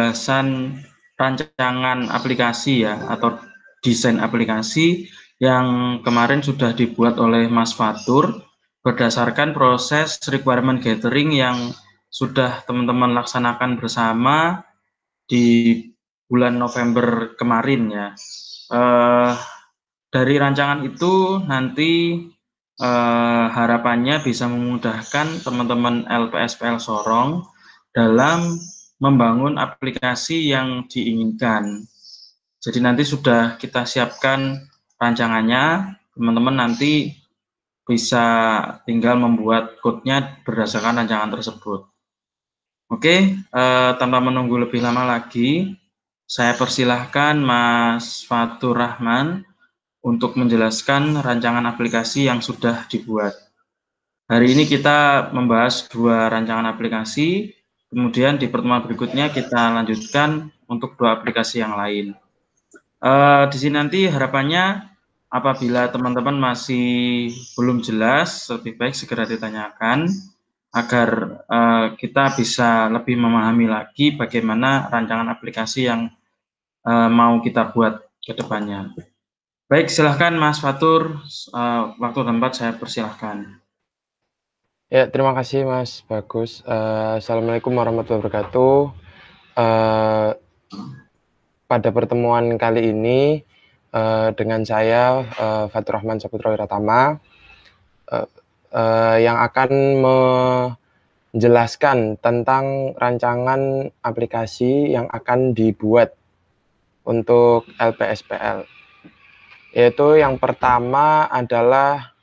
pembahasan rancangan aplikasi ya, atau desain aplikasi yang kemarin sudah dibuat oleh Mas Fatur berdasarkan proses requirement gathering yang sudah teman-teman laksanakan bersama di bulan November kemarin ya. Dari rancangan itu nanti harapannya bisa memudahkan teman-teman LPSPL Sorong dalam membangun aplikasi yang diinginkan. Jadi nanti sudah kita siapkan rancangannya, teman-teman nanti bisa tinggal membuat code-nya berdasarkan rancangan tersebut. Oke, tanpa menunggu lebih lama lagi, saya persilahkan Mas Fatur Rahman untuk menjelaskan rancangan aplikasi yang sudah dibuat. Hari ini kita membahas 2 rancangan aplikasi, kemudian di pertemuan berikutnya kita lanjutkan untuk 2 aplikasi yang lain. Di sini nanti harapannya apabila teman-teman masih belum jelas, lebih baik segera ditanyakan agar kita bisa lebih memahami lagi bagaimana rancangan aplikasi yang mau kita buat ke depannya. Baik, silahkan Mas Fatur, waktu dan tempat saya persilahkan. Ya, terima kasih Mas Bagus. Assalamualaikum warahmatullahi wabarakatuh. Pada pertemuan kali ini dengan saya Fatur Rahman Saputra Wiratama yang akan menjelaskan tentang rancangan aplikasi yang akan dibuat untuk LPSPL. Yaitu yang pertama adalah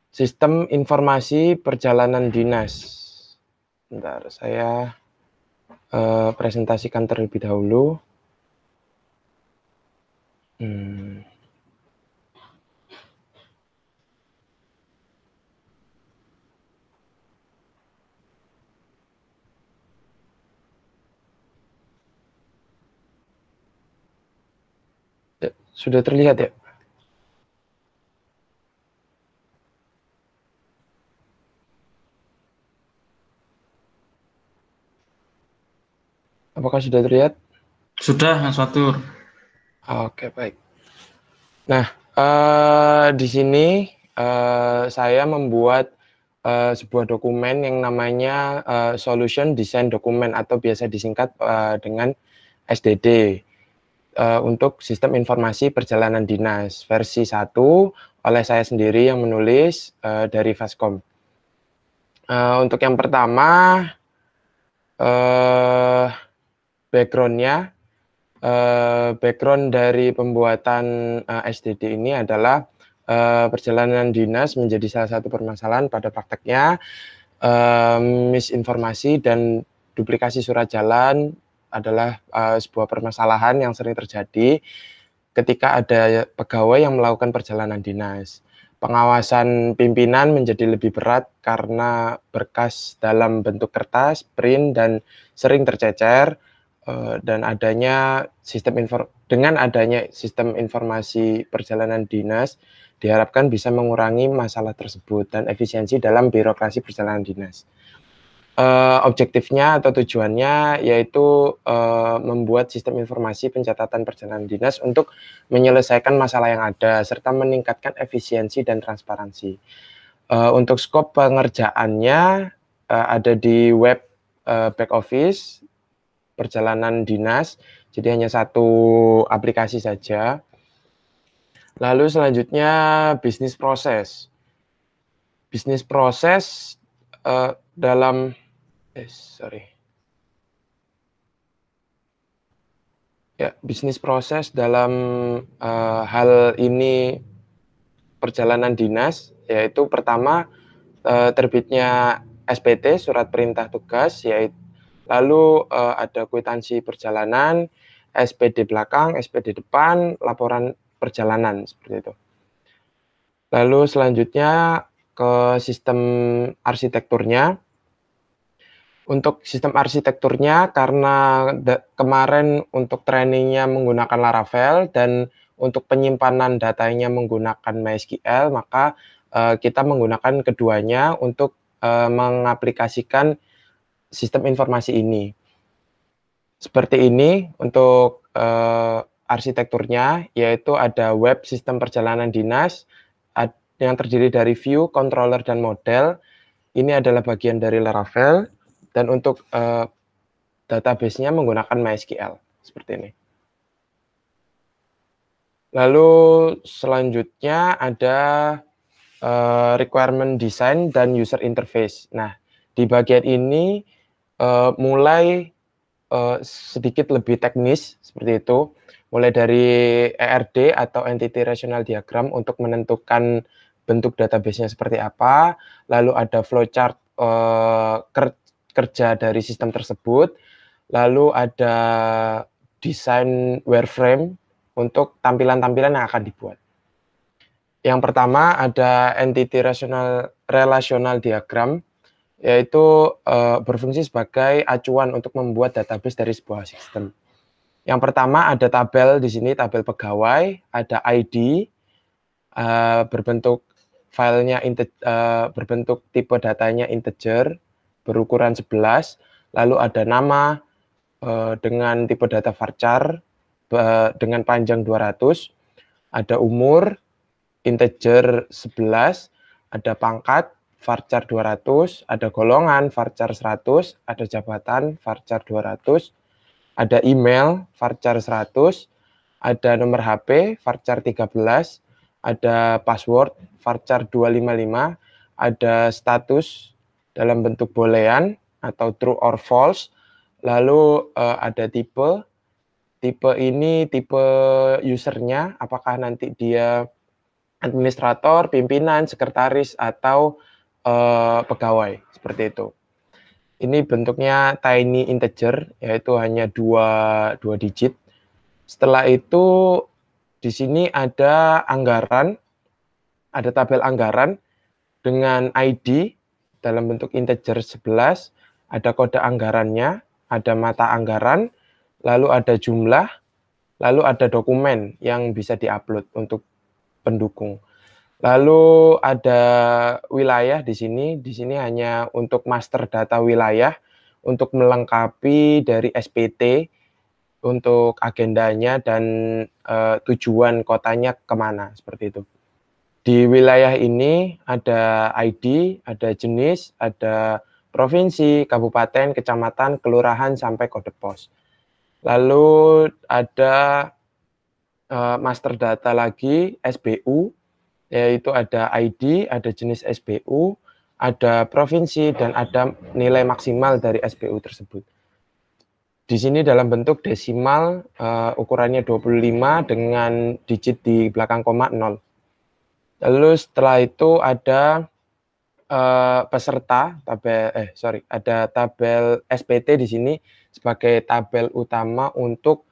sistem informasi perjalanan dinas. Bentar, saya presentasikan terlebih dahulu. Sudah terlihat ya? Apakah sudah terlihat? Sudah, Mas Fatur. Oke, baik. Nah, di sini saya membuat sebuah dokumen yang namanya Solution Design Document atau biasa disingkat dengan SDD untuk Sistem Informasi Perjalanan Dinas versi 1 oleh saya sendiri yang menulis dari Faskom. Untuk yang pertama, background-nya, background dari pembuatan SDD ini adalah perjalanan dinas menjadi salah satu permasalahan pada prakteknya. Misinformasi dan duplikasi surat jalan adalah sebuah permasalahan yang sering terjadi ketika ada pegawai yang melakukan perjalanan dinas. Pengawasan pimpinan menjadi lebih berat karena berkas dalam bentuk kertas, print, dan sering tercecer. Dan dengan adanya sistem informasi perjalanan dinas diharapkan bisa mengurangi masalah tersebut dan efisiensi dalam birokrasi perjalanan dinas. Objektifnya atau tujuannya yaitu membuat sistem informasi pencatatan perjalanan dinas untuk menyelesaikan masalah yang ada serta meningkatkan efisiensi dan transparansi. Untuk skop pengerjaannya ada di web back office perjalanan dinas, jadi hanya satu aplikasi saja. Lalu selanjutnya bisnis proses. Bisnis proses dalam bisnis proses dalam hal ini perjalanan dinas, yaitu pertama terbitnya SPT, surat perintah tugas, yaitu lalu ada kwitansi perjalanan, SPD belakang, SPD depan, laporan perjalanan, seperti itu. Lalu selanjutnya ke sistem arsitekturnya. Untuk sistem arsitekturnya, karena kemarin untuk trainingnya menggunakan Laravel dan untuk penyimpanan datanya menggunakan MySQL, maka kita menggunakan keduanya untuk mengaplikasikan sistem informasi ini. Seperti ini untuk arsitekturnya, yaitu ada web sistem perjalanan dinas yang terdiri dari view, controller, dan model. Ini adalah bagian dari Laravel, dan untuk database-nya menggunakan MySQL, seperti ini. Lalu selanjutnya ada requirement design dan user interface. Nah, di bagian ini mulai sedikit lebih teknis seperti itu, mulai dari ERD atau Entity Relational Diagram untuk menentukan bentuk database-nya seperti apa, lalu ada flowchart kerja dari sistem tersebut, lalu ada desain wireframe untuk tampilan-tampilan yang akan dibuat. Yang pertama ada Entity Relational Diagram, yaitu berfungsi sebagai acuan untuk membuat database dari sebuah sistem. Yang pertama ada tabel di sini, tabel pegawai, ada ID, berbentuk filenya berbentuk tipe datanya integer, berukuran 11, lalu ada nama dengan tipe data varchar dengan panjang 200, ada umur, integer 11, ada pangkat, varchar 200, ada golongan, varchar 100, ada jabatan, varchar 200, ada email, varchar 100, ada nomor HP, varchar 13, ada password, varchar 255, ada status dalam bentuk boolean atau true or false, lalu ada tipe ini tipe usernya, apakah nanti dia administrator, pimpinan, sekretaris, atau pegawai, seperti itu. Ini bentuknya tiny integer, yaitu hanya dua digit. Setelah itu, di sini ada anggaran, ada tabel anggaran dengan ID dalam bentuk integer 11, ada kode anggarannya, ada mata anggaran, lalu ada jumlah, lalu ada dokumen yang bisa diupload untuk pendukung. Lalu ada wilayah di sini hanya untuk master data wilayah, untuk melengkapi dari SPT, untuk agendanya dan tujuan kotanya kemana, seperti itu. Di wilayah ini ada ID, ada jenis, ada provinsi, kabupaten, kecamatan, kelurahan, sampai kode pos. Lalu ada master data lagi, SBU, yaitu ada ID, ada jenis SBU, ada provinsi, dan ada nilai maksimal dari SBU tersebut. Di sini dalam bentuk desimal, ukurannya 25 dengan digit di belakang koma 0. Lalu setelah itu ada peserta, ada tabel SPT di sini sebagai tabel utama untuk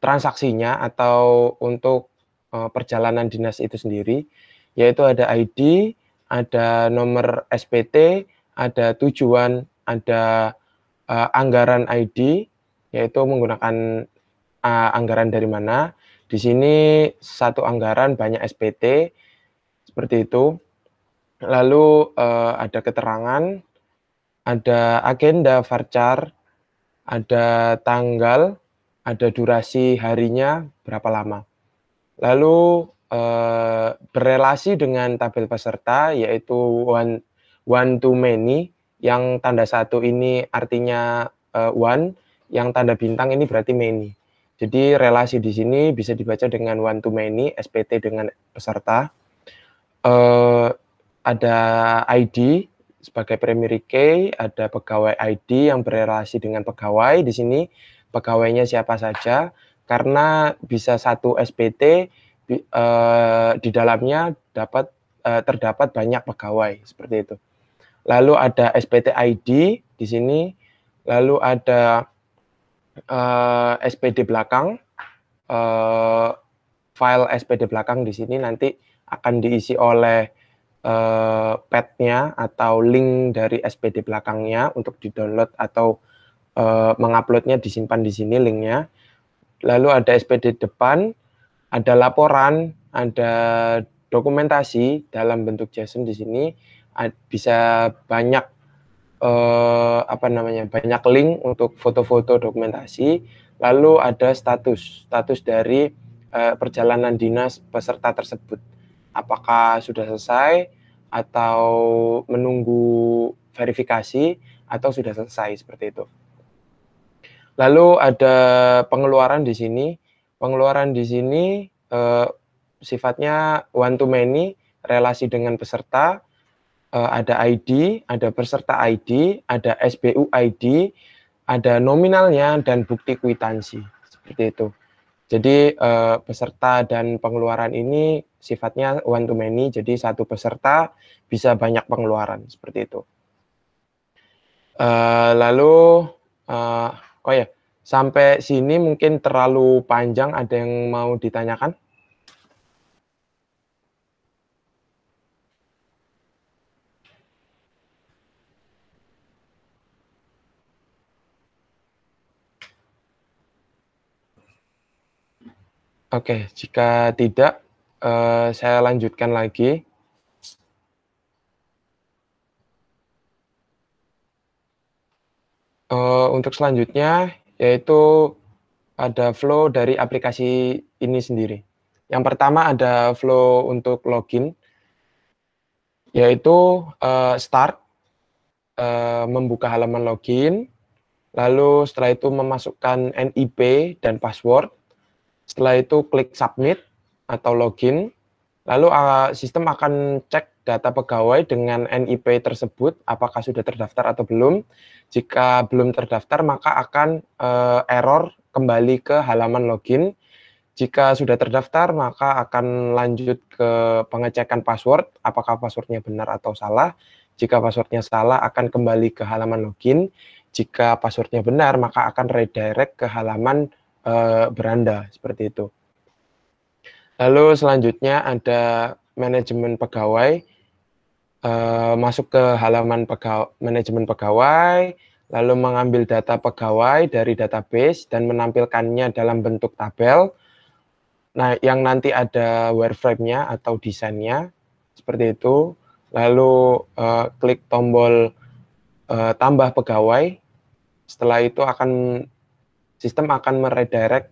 transaksinya atau untuk perjalanan dinas itu sendiri, yaitu ada ID, ada nomor SPT, ada tujuan, ada anggaran ID, yaitu menggunakan anggaran dari mana. Di sini satu anggaran banyak SPT, seperti itu. Lalu ada keterangan, ada agenda varchar, ada tanggal, ada durasi harinya berapa lama. Lalu berelasi dengan tabel peserta, yaitu one to many, yang tanda satu ini artinya one, yang tanda bintang ini berarti many. Jadi relasi di sini bisa dibaca dengan one to many, SPT dengan peserta. Ada ID sebagai primary key, ada pegawai ID yang berelasi dengan pegawai. Di sini pegawainya siapa saja, karena bisa satu SPT di dalamnya terdapat banyak pegawai, seperti itu. Lalu ada SPT ID di sini, lalu ada SPD belakang, file SPD belakang di sini nanti akan diisi oleh path-nya atau link dari SPD belakangnya untuk di-download atau menguploadnya disimpan di sini linknya. Lalu ada SPD depan, ada laporan, ada dokumentasi dalam bentuk JSON di sini, bisa banyak banyak link untuk foto-foto dokumentasi, lalu ada status dari perjalanan dinas peserta tersebut. Apakah sudah selesai atau menunggu verifikasi atau sudah selesai seperti itu. Lalu ada pengeluaran di sini. Pengeluaran di sini sifatnya one to many, relasi dengan peserta, ada ID, ada peserta ID, ada SBU ID, ada nominalnya dan bukti kwitansi, seperti itu. Jadi peserta dan pengeluaran ini sifatnya one to many, jadi satu peserta bisa banyak pengeluaran, seperti itu. Lalu, sampai sini mungkin terlalu panjang, ada yang mau ditanyakan? Oke, jika tidak, saya lanjutkan lagi. Untuk selanjutnya, yaitu ada flow dari aplikasi ini sendiri. Yang pertama ada flow untuk login, yaitu start, membuka halaman login, lalu setelah itu memasukkan NIP dan password, setelah itu klik submit atau login, lalu sistem akan cek data pegawai dengan NIP tersebut, apakah sudah terdaftar atau belum. Jika belum terdaftar, maka akan error kembali ke halaman login. Jika sudah terdaftar, maka akan lanjut ke pengecekan password, apakah passwordnya benar atau salah. Jika passwordnya salah, akan kembali ke halaman login. Jika passwordnya benar, maka akan redirect ke halaman beranda, seperti itu. Lalu selanjutnya ada manajemen pegawai, masuk ke halaman manajemen pegawai, lalu mengambil data pegawai dari database dan menampilkannya dalam bentuk tabel. Nah, yang nanti ada wireframe-nya atau desainnya, seperti itu. Lalu klik tombol tambah pegawai. Setelah itu sistem akan meredirect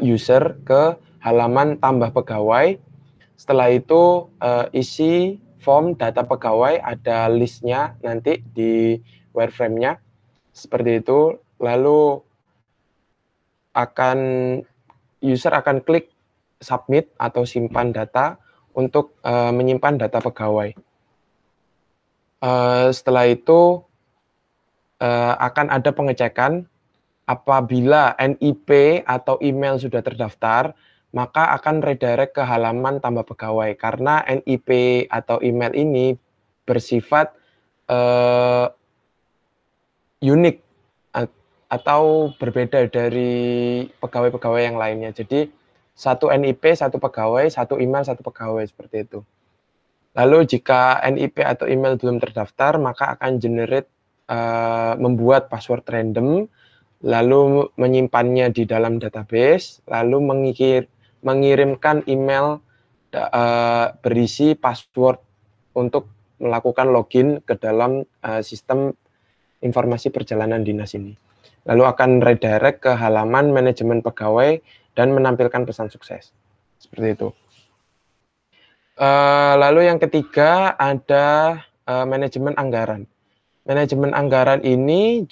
user ke halaman tambah pegawai. Setelah itu isi form data pegawai, ada listnya nanti di wireframe-nya, seperti itu. Lalu user akan klik submit atau simpan data untuk menyimpan data pegawai. Setelah itu akan ada pengecekan. Apabila NIP atau email sudah terdaftar, maka akan redirect ke halaman tambah pegawai, karena NIP atau email ini bersifat unik atau berbeda dari pegawai-pegawai yang lainnya. Jadi satu NIP, satu pegawai, satu email, satu pegawai, seperti itu. Lalu jika NIP atau email belum terdaftar, maka akan generate membuat password random, lalu menyimpannya di dalam database, lalu mengirimkan email berisi password untuk melakukan login ke dalam sistem informasi perjalanan dinas ini. Lalu akan redirect ke halaman manajemen pegawai dan menampilkan pesan sukses. Seperti itu. Lalu yang ketiga ada manajemen anggaran. Manajemen anggaran ini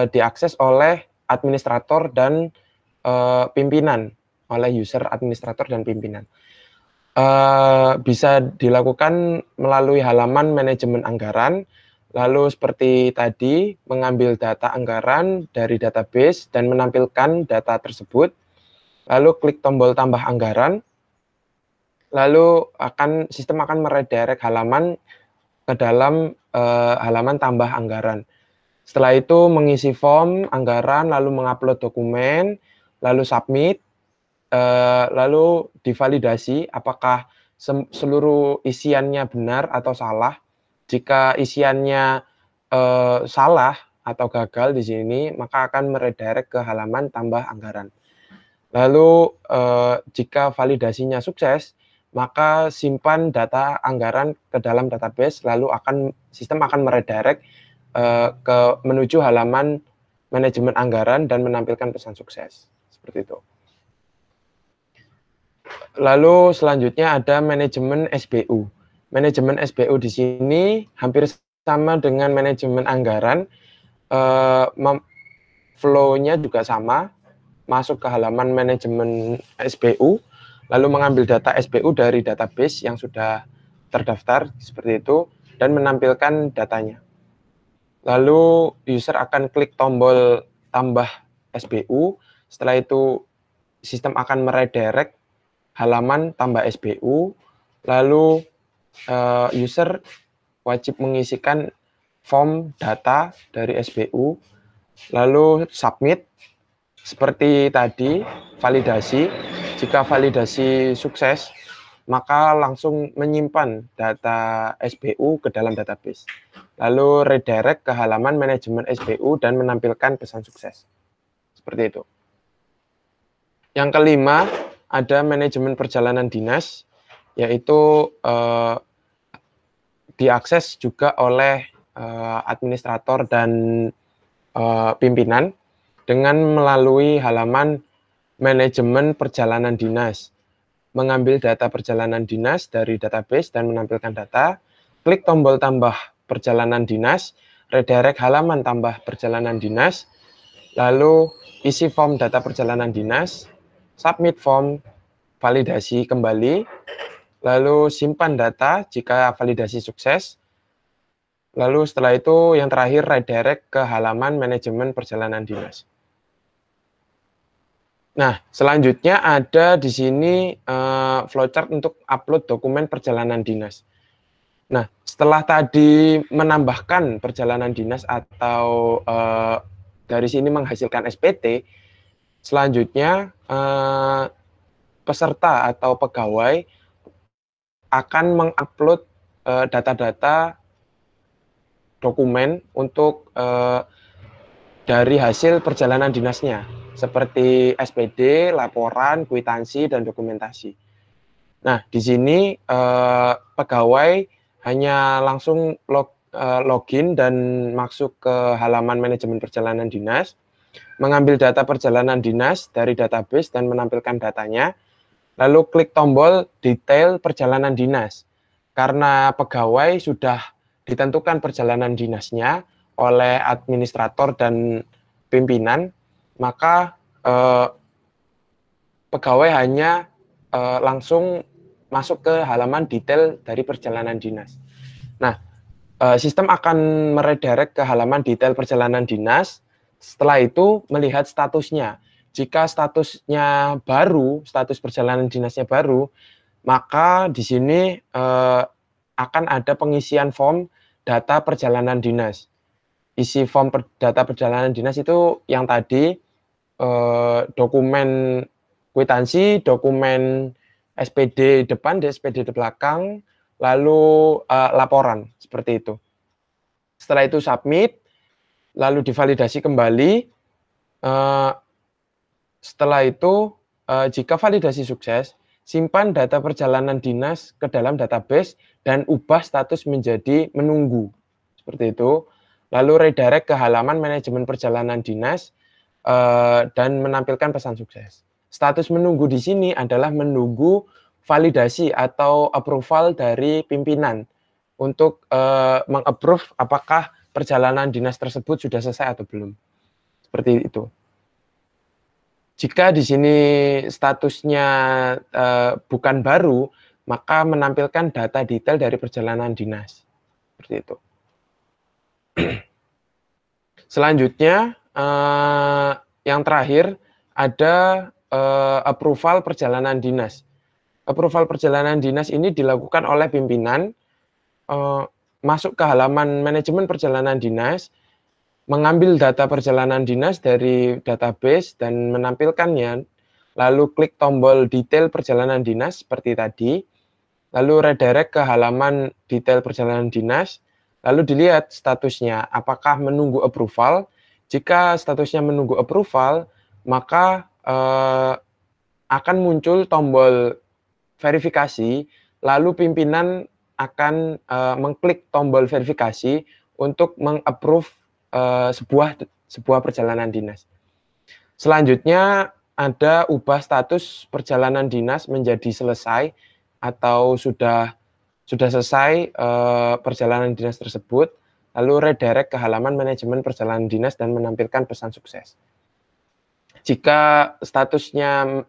diakses oleh administrator dan pimpinan, oleh user, administrator, dan pimpinan. Bisa dilakukan melalui halaman manajemen anggaran, lalu seperti tadi, mengambil data anggaran dari database dan menampilkan data tersebut, lalu klik tombol tambah anggaran, lalu sistem akan meredirect halaman ke dalam halaman tambah anggaran. Setelah itu mengisi form anggaran, lalu mengupload dokumen, lalu submit, lalu divalidasi apakah seluruh isiannya benar atau salah. Jika isiannya salah atau gagal di sini, maka akan meredirect ke halaman tambah anggaran. Lalu jika validasinya sukses, maka simpan data anggaran ke dalam database, lalu sistem akan meredirect menuju halaman manajemen anggaran dan menampilkan pesan sukses. Seperti itu. Lalu selanjutnya ada manajemen SBU. Manajemen SBU di sini hampir sama dengan manajemen anggaran. Flow-nya juga sama, masuk ke halaman manajemen SBU, lalu mengambil data SBU dari database yang sudah terdaftar, seperti itu, dan menampilkan datanya. Lalu user akan klik tombol tambah SBU, setelah itu sistem akan meredirect halaman tambah SBU, lalu user wajib mengisikan form data dari SBU, lalu submit. Seperti tadi, validasi. Jika validasi sukses, maka langsung menyimpan data SBU ke dalam database. Lalu redirect ke halaman manajemen SBU dan menampilkan pesan sukses. Seperti itu. Yang kelima, ada manajemen perjalanan dinas, yaitu diakses juga oleh administrator dan pimpinan dengan melalui halaman manajemen perjalanan dinas. Mengambil data perjalanan dinas dari database dan menampilkan data, klik tombol tambah perjalanan dinas, redirect halaman tambah perjalanan dinas, lalu isi form data perjalanan dinas, submit form, validasi kembali, lalu simpan data jika validasi sukses, lalu setelah itu yang terakhir redirect ke halaman manajemen perjalanan dinas. Nah, selanjutnya ada di sini flowchart untuk upload dokumen perjalanan dinas. Nah, setelah tadi menambahkan perjalanan dinas atau dari sini menghasilkan SPT, selanjutnya peserta atau pegawai akan mengupload data-data dokumen untuk dari hasil perjalanan dinasnya, seperti SPD, laporan, kwitansi, dan dokumentasi. Nah, di sini pegawai hanya langsung login dan masuk ke halaman manajemen perjalanan dinas, mengambil data perjalanan dinas dari database dan menampilkan datanya, lalu klik tombol detail perjalanan dinas. Karena pegawai sudah ditentukan perjalanan dinasnya oleh administrator dan pimpinan, maka pegawai hanya langsung masuk ke halaman detail dari perjalanan dinas. Nah, sistem akan meredirect ke halaman detail perjalanan dinas, setelah itu melihat statusnya. Jika statusnya baru, status perjalanan dinasnya baru, maka di sini akan ada pengisian form data perjalanan dinas. Isi form data perjalanan dinas itu yang tadi dokumen kwitansi, dokumen SPD depan, SPD di belakang, lalu laporan, seperti itu. Setelah itu submit, lalu divalidasi kembali. Setelah itu, jika validasi sukses, simpan data perjalanan dinas ke dalam database dan ubah status menjadi menunggu. Seperti itu. Lalu redirect ke halaman manajemen perjalanan dinas dan menampilkan pesan sukses. Status menunggu di sini adalah menunggu validasi atau approval dari pimpinan untuk meng-approve apakah perjalanan dinas tersebut sudah selesai atau belum. Seperti itu. Jika di sini statusnya bukan baru, maka menampilkan data detail dari perjalanan dinas. Seperti itu. Selanjutnya, yang terakhir ada approval perjalanan dinas. Approval perjalanan dinas ini dilakukan oleh pimpinan, masuk ke halaman manajemen perjalanan dinas, mengambil data perjalanan dinas dari database dan menampilkannya, lalu klik tombol detail perjalanan dinas seperti tadi, lalu redirect ke halaman detail perjalanan dinas, lalu dilihat statusnya, apakah menunggu approval. Jika statusnya menunggu approval, maka akan muncul tombol verifikasi, lalu pimpinan akan mengklik tombol verifikasi untuk meng-approve sebuah perjalanan dinas. Selanjutnya ada ubah status perjalanan dinas menjadi selesai atau sudah selesai perjalanan dinas tersebut, lalu redirect ke halaman manajemen perjalanan dinas dan menampilkan pesan sukses. Jika statusnya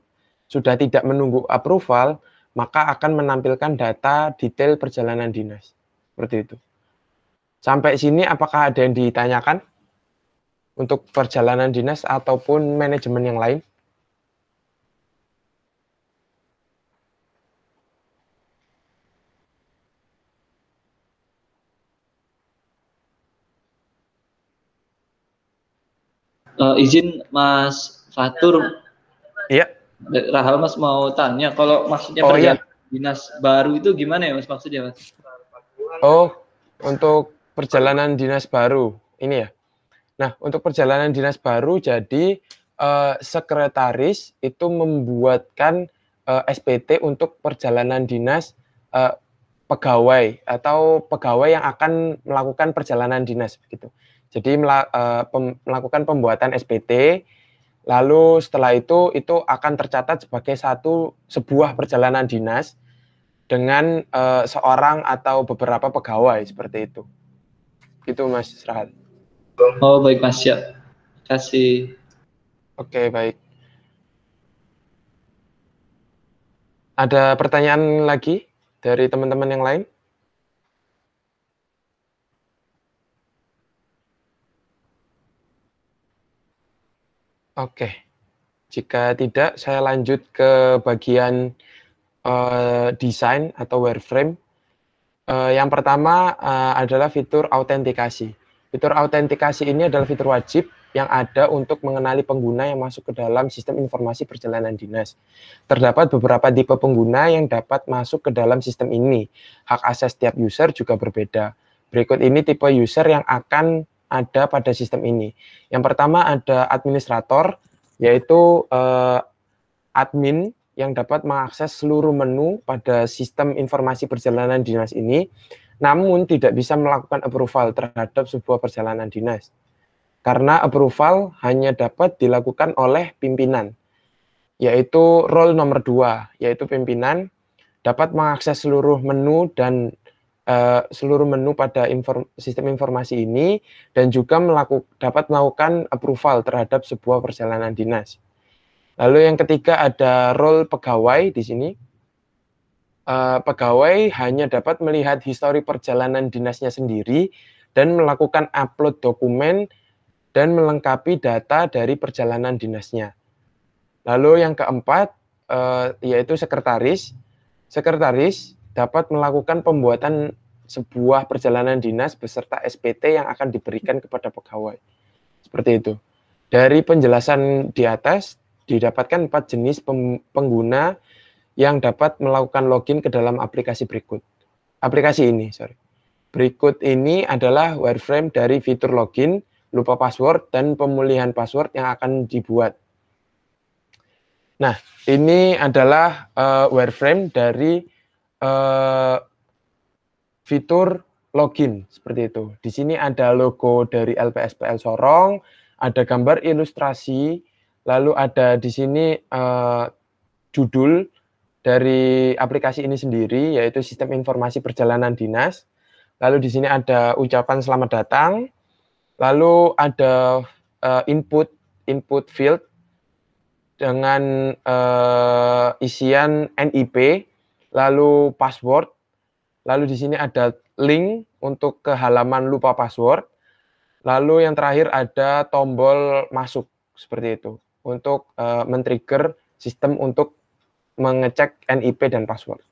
sudah tidak menunggu approval, maka akan menampilkan data detail perjalanan dinas. Seperti itu. Sampai sini apakah ada yang ditanyakan untuk perjalanan dinas ataupun manajemen yang lain? Izin Mas Fatur. Iya. Rahel Mas mau tanya, kalau maksudnya perjalanan dinas baru itu gimana ya Mas maksudnya Mas? Oh, untuk perjalanan dinas baru ini ya. Nah, untuk perjalanan dinas baru jadi sekretaris itu membuatkan SPT untuk perjalanan dinas pegawai atau pegawai yang akan melakukan perjalanan dinas begitu. Jadi melakukan pembuatan SPT, lalu setelah itu akan tercatat sebagai sebuah perjalanan dinas dengan seorang atau beberapa pegawai seperti itu. Gitu Mas Rahel. Oh baik Mas, siap. Kasih. Oke, baik. Ada pertanyaan lagi dari teman-teman yang lain? Oke, jika tidak, saya lanjut ke bagian desain atau wireframe. Yang pertama adalah fitur autentikasi. Fitur autentikasi ini adalah fitur wajib yang ada untuk mengenali pengguna yang masuk ke dalam sistem informasi perjalanan dinas. Terdapat beberapa tipe pengguna yang dapat masuk ke dalam sistem ini. Hak akses setiap user juga berbeda. Berikut ini tipe user yang akan ada pada sistem ini. Yang pertama ada administrator, yaitu admin yang dapat mengakses seluruh menu pada sistem informasi perjalanan dinas ini, namun tidak bisa melakukan approval terhadap sebuah perjalanan dinas. Karena approval hanya dapat dilakukan oleh pimpinan, yaitu role nomor 2, yaitu pimpinan dapat mengakses seluruh menu dan seluruh menu pada sistem informasi ini dan juga dapat melakukan approval terhadap sebuah perjalanan dinas. Lalu yang ketiga ada role pegawai di sini. Pegawai hanya dapat melihat histori perjalanan dinasnya sendiri dan melakukan upload dokumen dan melengkapi data dari perjalanan dinasnya. Lalu yang keempat yaitu sekretaris. Sekretaris dapat melakukan pembuatan sebuah perjalanan dinas beserta SPT yang akan diberikan kepada pegawai. Seperti itu. Dari penjelasan di atas, didapatkan 4 jenis pengguna yang dapat melakukan login ke dalam aplikasi berikut. Berikut ini adalah wireframe dari fitur login, lupa password, dan pemulihan password yang akan dibuat. Nah, ini adalah wireframe dari fitur login seperti itu. Di sini ada logo dari LPSPL Sorong, ada gambar ilustrasi, lalu ada di sini judul dari aplikasi ini sendiri, yaitu Sistem Informasi Perjalanan Dinas. Lalu di sini ada ucapan selamat datang, lalu ada input field dengan isian NIP, lalu password, lalu di sini ada link untuk ke halaman lupa password, lalu yang terakhir ada tombol masuk seperti itu untuk men-trigger sistem untuk mengecek NIP dan password.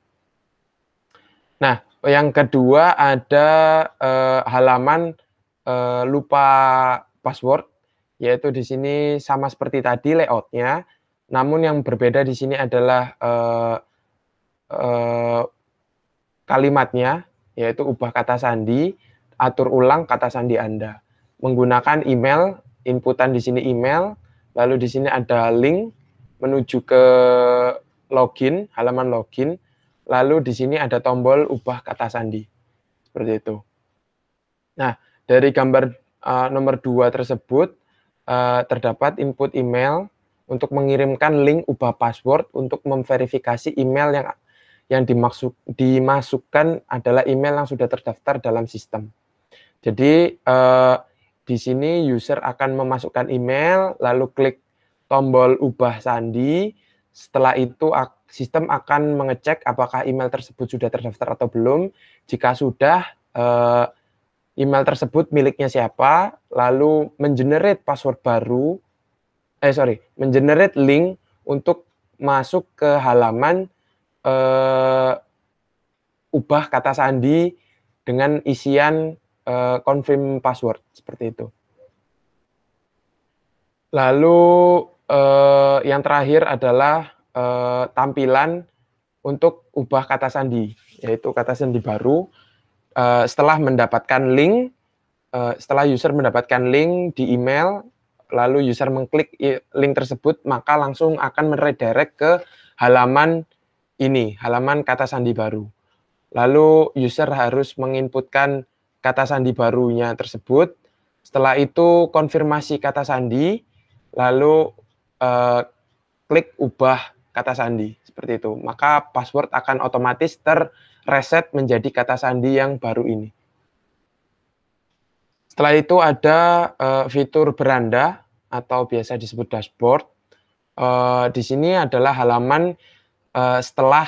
Nah, yang kedua ada halaman lupa password, yaitu di sini sama seperti tadi layoutnya, namun yang berbeda di sini adalah kalimatnya, yaitu ubah kata sandi, atur ulang kata sandi Anda. Menggunakan email, inputan di sini email, lalu di sini ada link menuju ke login, halaman login, lalu di sini ada tombol ubah kata sandi. Seperti itu. Nah, Dari gambar nomor 2 tersebut terdapat input email untuk mengirimkan link ubah password untuk memverifikasi email yang dimasukkan adalah email yang sudah terdaftar dalam sistem. Jadi di sini user akan memasukkan email, lalu klik tombol ubah sandi. Setelah itu sistem akan mengecek apakah email tersebut sudah terdaftar atau belum. Jika sudah, email tersebut miliknya siapa, lalu mengenerate password baru, mengenerate link untuk masuk ke halaman ubah kata sandi dengan isian confirm password, seperti itu. Lalu yang terakhir adalah tampilan untuk ubah kata sandi, yaitu kata sandi baru. Setelah mendapatkan link, setelah user mendapatkan link di email, lalu user mengklik link tersebut, maka langsung akan meredirect ke halaman ini, halaman kata sandi baru. Lalu user harus menginputkan kata sandi barunya tersebut. Setelah itu konfirmasi kata sandi, lalu klik ubah kata sandi, seperti itu. Maka password akan otomatis terreset menjadi kata sandi yang baru ini. Setelah itu ada fitur beranda atau biasa disebut dashboard. Di sini adalah halaman setelah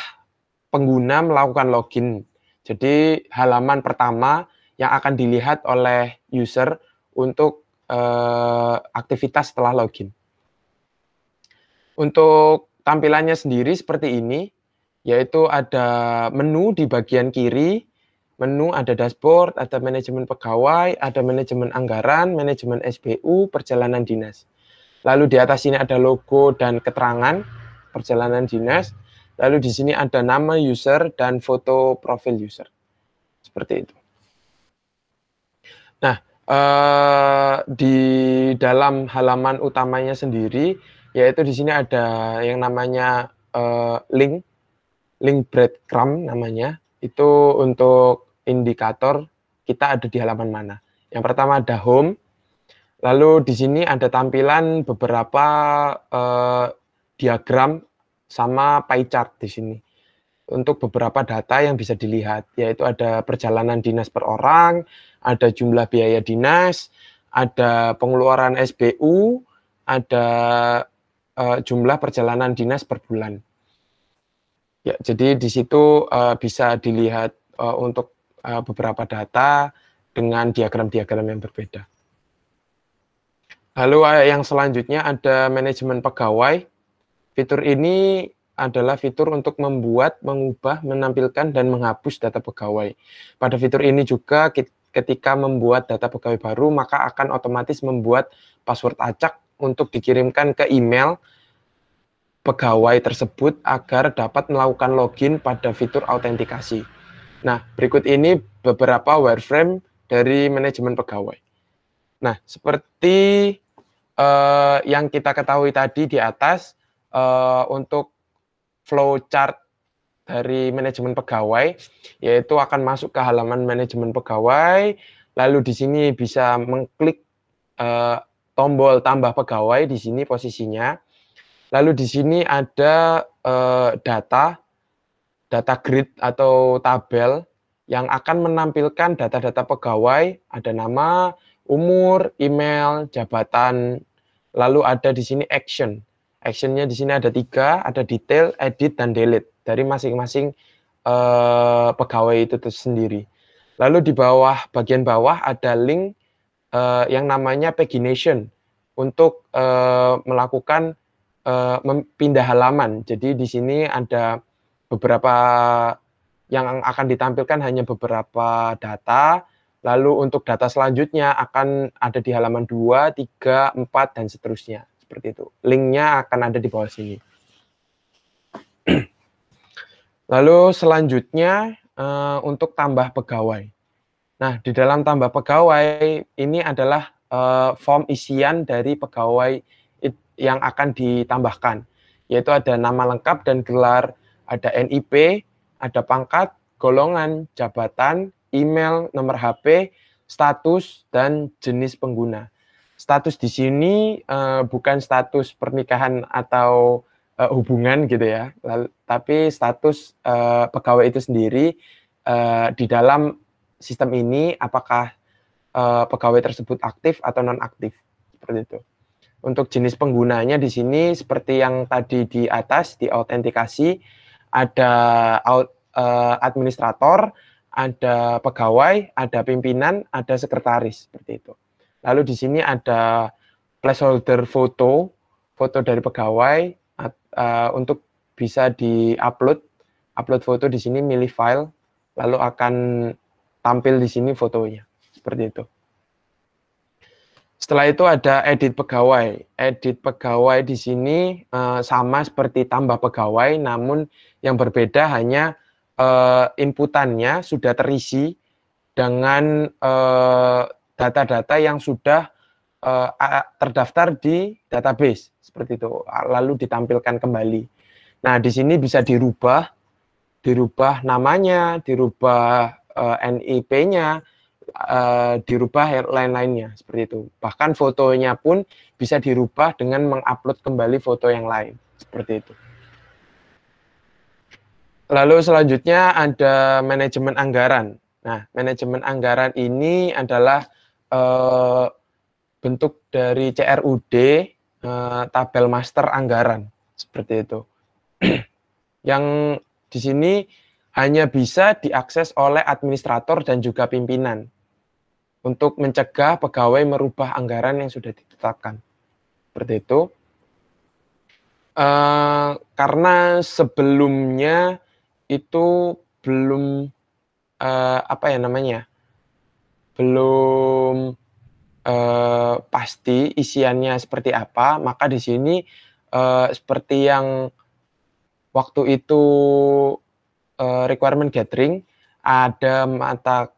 pengguna melakukan login. Jadi halaman pertama yang akan dilihat oleh user untuk aktivitas setelah login. Untuk tampilannya sendiri seperti ini, yaitu ada menu di bagian kiri, menu ada dashboard, ada manajemen pegawai, ada manajemen anggaran, manajemen SBU, perjalanan dinas. Lalu di atas sini ada logo dan keterangan perjalanan dinas. Lalu di sini ada nama user dan foto profil user. Seperti itu. Nah, di dalam halaman utamanya sendiri, yaitu di sini ada yang namanya link breadcrumb namanya. Itu untuk indikator kita ada di halaman mana. Yang pertama ada home. Lalu di sini ada tampilan beberapa diagram sama pie chart di sini. Untuk beberapa data yang bisa dilihat, yaitu ada perjalanan dinas per orang, ada jumlah biaya dinas, ada pengeluaran SBU, ada jumlah perjalanan dinas per bulan. Ya, jadi di situ bisa dilihat untuk beberapa data dengan diagram-diagram yang berbeda. Lalu yang selanjutnya ada manajemen pegawai. Fitur ini adalah fitur untuk membuat, mengubah, menampilkan, dan menghapus data pegawai. Pada fitur ini juga ketika membuat data pegawai baru, maka akan otomatis membuat password acak untuk dikirimkan ke email pegawai tersebut agar dapat melakukan login pada fitur autentikasi. Nah, berikut ini beberapa wireframe dari manajemen pegawai. Nah, seperti yang kita ketahui tadi di atas, untuk flow chart dari manajemen pegawai, yaitu akan masuk ke halaman manajemen pegawai, lalu di sini bisa mengklik tombol tambah pegawai, di sini posisinya. Lalu di sini ada data grid atau tabel yang akan menampilkan data-data pegawai, ada nama, umur, email, jabatan, lalu ada di sini action. Actionnya di sini ada 3, ada detail, edit, dan delete dari masing-masing pegawai itu sendiri. Lalu di bawah, bagian bawah ada link yang namanya pagination untuk melakukan pindah halaman. Jadi di sini ada beberapa yang akan ditampilkan hanya beberapa data. Lalu untuk data selanjutnya akan ada di halaman 2, 3, 4, dan seterusnya. Seperti itu. Linknya akan ada di bawah sini. Lalu selanjutnya untuk tambah pegawai. Nah, di dalam tambah pegawai ini adalah form isian dari pegawai yang akan ditambahkan. Yaitu ada nama lengkap dan gelar, ada NIP, ada pangkat, golongan, jabatan, email, nomor HP, status, dan jenis pengguna. Status di sini bukan status pernikahan atau hubungan gitu ya, tapi status pegawai itu sendiri di dalam sistem ini, apakah pegawai tersebut aktif atau non-aktif, seperti itu. Untuk jenis penggunanya di sini seperti yang tadi di atas, di autentikasi, ada administrator, ada pegawai, ada pimpinan, ada sekretaris, seperti itu. Lalu di sini ada placeholder foto dari pegawai untuk bisa di-upload. Upload foto di sini, milih file, lalu akan tampil di sini fotonya, seperti itu. Setelah itu ada edit pegawai. Edit pegawai di sini sama seperti tambah pegawai, namun yang berbeda hanya inputannya sudah terisi dengan data-data yang sudah terdaftar di database, seperti itu. Lalu ditampilkan kembali. Nah, di sini bisa dirubah namanya, dirubah NIP-nya, dirubah lain-lainnya, seperti itu. Bahkan fotonya pun bisa dirubah dengan mengupload kembali foto yang lain, seperti itu. Lalu selanjutnya ada manajemen anggaran. Nah, manajemen anggaran ini adalah bentuk dari CRUD, tabel master anggaran, seperti itu. Yang di sini hanya bisa diakses oleh administrator dan juga pimpinan untuk mencegah pegawai merubah anggaran yang sudah ditetapkan. Seperti itu. Karena sebelumnya itu belum belum pasti isiannya seperti apa, maka di sini seperti yang waktu itu requirement gathering, ada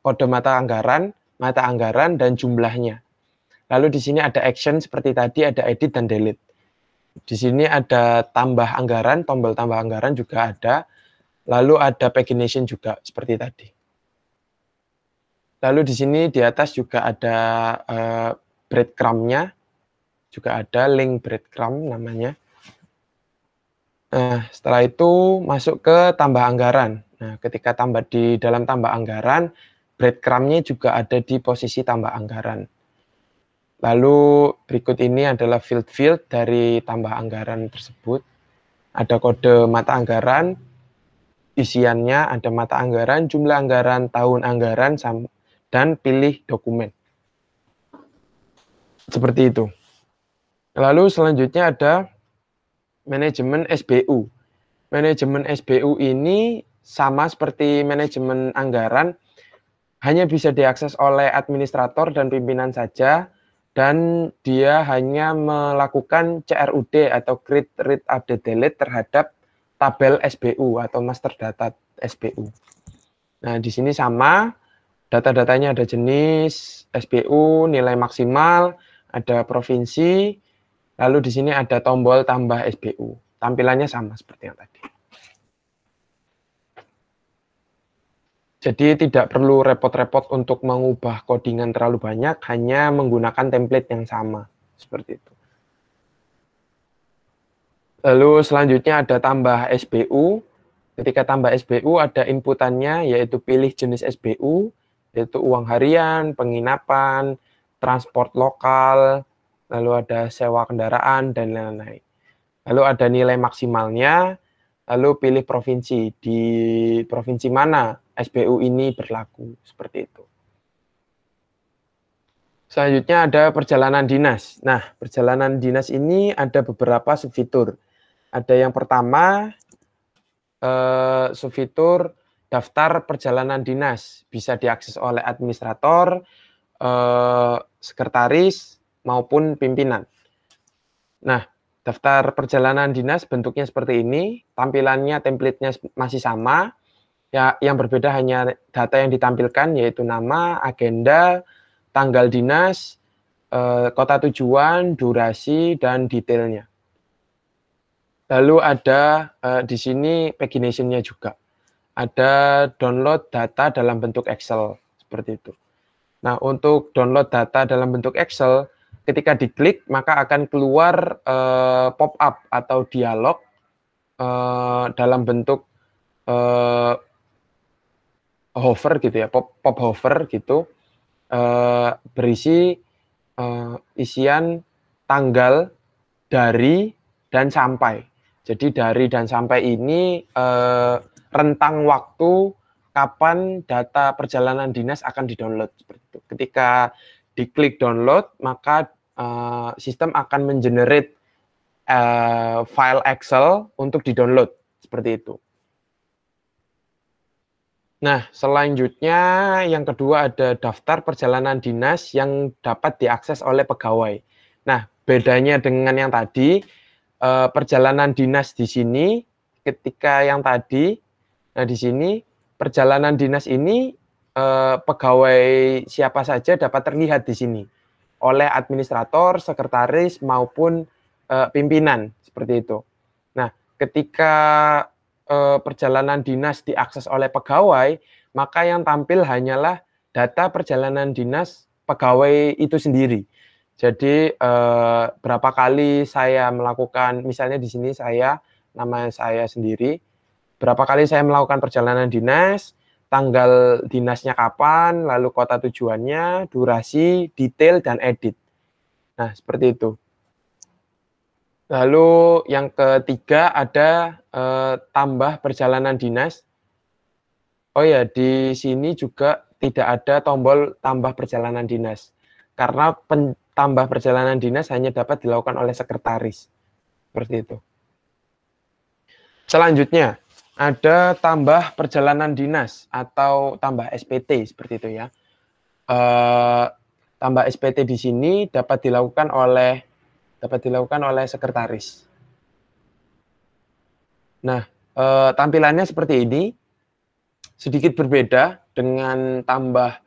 kode mata anggaran dan jumlahnya. Lalu di sini ada action seperti tadi, ada edit dan delete. Di sini ada tambah anggaran, tombol tambah anggaran juga ada. Lalu ada pagination juga seperti tadi. Lalu di sini di atas juga ada breadcrumb-nya, juga ada link breadcrumb namanya. Nah, setelah itu masuk ke tambah anggaran. Nah, ketika di dalam tambah anggaran, breadcrumb-nya juga ada di posisi tambah anggaran. Lalu berikut ini adalah field-field dari tambah anggaran tersebut. Ada kode mata anggaran, isiannya ada mata anggaran, jumlah anggaran, tahun anggaran, dan pilih dokumen. Seperti itu. Lalu selanjutnya ada manajemen SBU. Manajemen SBU ini sama seperti manajemen anggaran, hanya bisa diakses oleh administrator dan pimpinan saja, dan dia hanya melakukan CRUD atau create, read, update, delete terhadap tabel SBU atau master data SBU. Nah, di sini sama, data-datanya ada jenis SBU, nilai maksimal, ada provinsi, lalu di sini ada tombol tambah SBU. Tampilannya sama seperti yang tadi. Jadi tidak perlu repot-repot untuk mengubah codingan terlalu banyak, hanya menggunakan template yang sama, seperti itu. Lalu selanjutnya ada tambah SBU. Ketika tambah SBU ada inputannya, yaitu pilih jenis SBU, yaitu uang harian, penginapan, transport lokal, lalu ada sewa kendaraan, dan lain-lain. Lalu ada nilai maksimalnya, lalu pilih provinsi. Di provinsi mana SBU ini berlaku, seperti itu. Selanjutnya ada perjalanan dinas. Nah, perjalanan dinas ini ada beberapa subfitur. Ada yang pertama, subfitur daftar perjalanan dinas. Bisa diakses oleh administrator, sekretaris, maupun pimpinan. Nah, daftar perjalanan dinas bentuknya seperti ini, tampilannya, template-nya masih sama, ya, yang berbeda hanya data yang ditampilkan, yaitu nama, agenda, tanggal dinas, kota tujuan, durasi, dan detailnya. Lalu ada di sini pagination-nya juga. Ada download data dalam bentuk Excel, seperti itu. Nah, untuk download data dalam bentuk Excel, ketika diklik maka akan keluar pop-up atau dialog dalam bentuk hover gitu ya, pop hover gitu, berisi isian tanggal, dari, dan sampai. Jadi dari dan sampai ini rentang waktu kapan data perjalanan dinas akan di-download seperti itu. Ketika diklik download, maka sistem akan mengenerate file Excel untuk di-download seperti itu. Nah, selanjutnya yang kedua ada daftar perjalanan dinas yang dapat diakses oleh pegawai. Nah, bedanya dengan yang tadi, perjalanan dinas di sini ketika yang tadi, nah di sini perjalanan dinas ini pegawai siapa saja dapat terlihat di sini oleh administrator, sekretaris maupun pimpinan seperti itu. Nah, ketika perjalanan dinas diakses oleh pegawai, maka yang tampil hanyalah data perjalanan dinas pegawai itu sendiri. Jadi berapa kali saya melakukan, misalnya di sini nama saya sendiri, berapa kali saya melakukan perjalanan dinas, tanggal dinasnya kapan, lalu kota tujuannya, durasi, detail, dan edit. Nah, seperti itu. Lalu yang ketiga ada tambah perjalanan dinas. Oh ya, di sini juga tidak ada tombol tambah perjalanan dinas. Karena tambah perjalanan dinas hanya dapat dilakukan oleh sekretaris. Seperti itu. Selanjutnya, ada tambah perjalanan dinas atau tambah SPT seperti itu ya. Tambah SPT di sini dapat dilakukan oleh sekretaris. Nah, tampilannya seperti ini, sedikit berbeda dengan tambah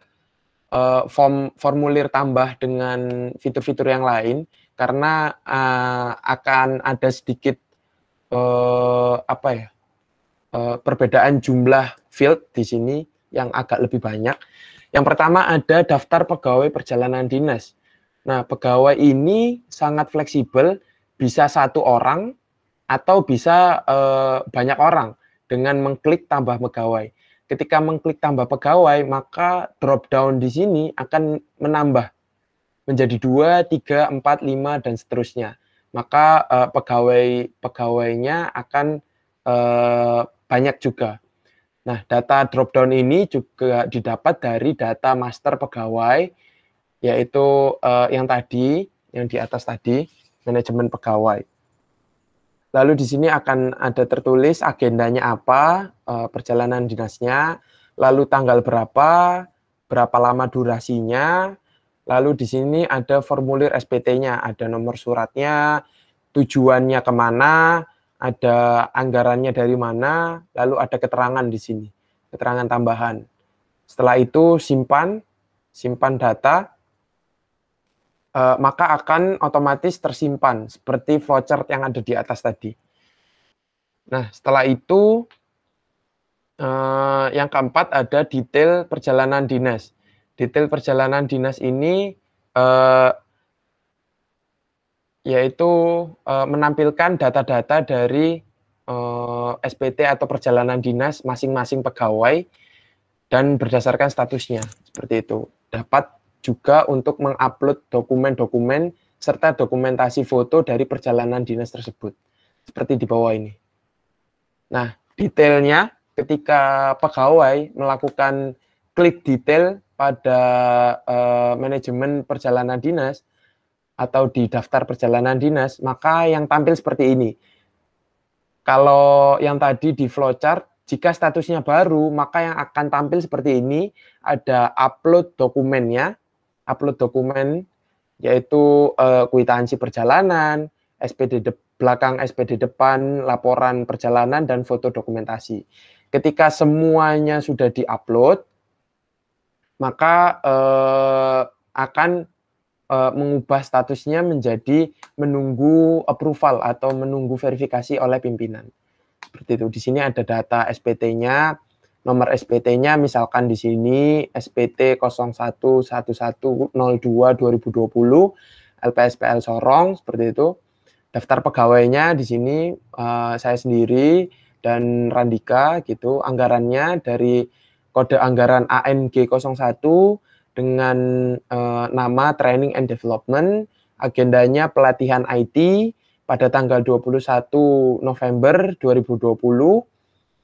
formulir tambah dengan fitur-fitur yang lain, karena akan ada sedikit perbedaan jumlah field di sini yang agak lebih banyak. Yang pertama ada daftar pegawai perjalanan dinas. Nah, pegawai ini sangat fleksibel, bisa satu orang atau bisa banyak orang dengan mengklik tambah pegawai. Ketika mengklik tambah pegawai, maka drop down di sini akan menambah menjadi 2, 3, 4, 5, dan seterusnya. Maka pegawainya akan banyak juga. Nah, data drop down ini juga didapat dari data master pegawai, yaitu yang di atas tadi, manajemen pegawai. Lalu di sini akan ada tertulis agendanya apa, perjalanan dinasnya, lalu tanggal berapa lama durasinya, lalu di sini ada formulir SPT-nya, ada nomor suratnya, tujuannya kemana, ada anggarannya dari mana, lalu ada keterangan di sini, keterangan tambahan. Setelah itu simpan data, maka akan otomatis tersimpan seperti flowchart yang ada di atas tadi. Nah, setelah itu yang keempat ada detail perjalanan dinas. Detail perjalanan dinas ini yaitu menampilkan data-data dari SPT atau perjalanan dinas masing-masing pegawai dan berdasarkan statusnya, seperti itu. Dapat juga untuk mengupload dokumen-dokumen serta dokumentasi foto dari perjalanan dinas tersebut, seperti di bawah ini. Nah, detailnya ketika pegawai melakukan klik detail pada manajemen perjalanan dinas atau di daftar perjalanan dinas, maka yang tampil seperti ini. Kalau yang tadi di flowchart, jika statusnya baru, maka yang akan tampil seperti ini, ada upload dokumennya, upload dokumen, yaitu kwitansi perjalanan, SPD belakang, SPD depan, laporan perjalanan, dan foto dokumentasi. Ketika semuanya sudah di-upload, maka akan mengubah statusnya menjadi menunggu approval atau menunggu verifikasi oleh pimpinan. Seperti itu. Di sini ada data SPT-nya, Nomor SPT-nya misalkan di sini SPT 011102/2020 LPSPL Sorong seperti itu. Daftar pegawainya di sini saya sendiri dan Randika gitu. Anggarannya dari kode anggaran ANG 01 dengan nama Training and Development. Agendanya pelatihan IT pada tanggal 21 November 2020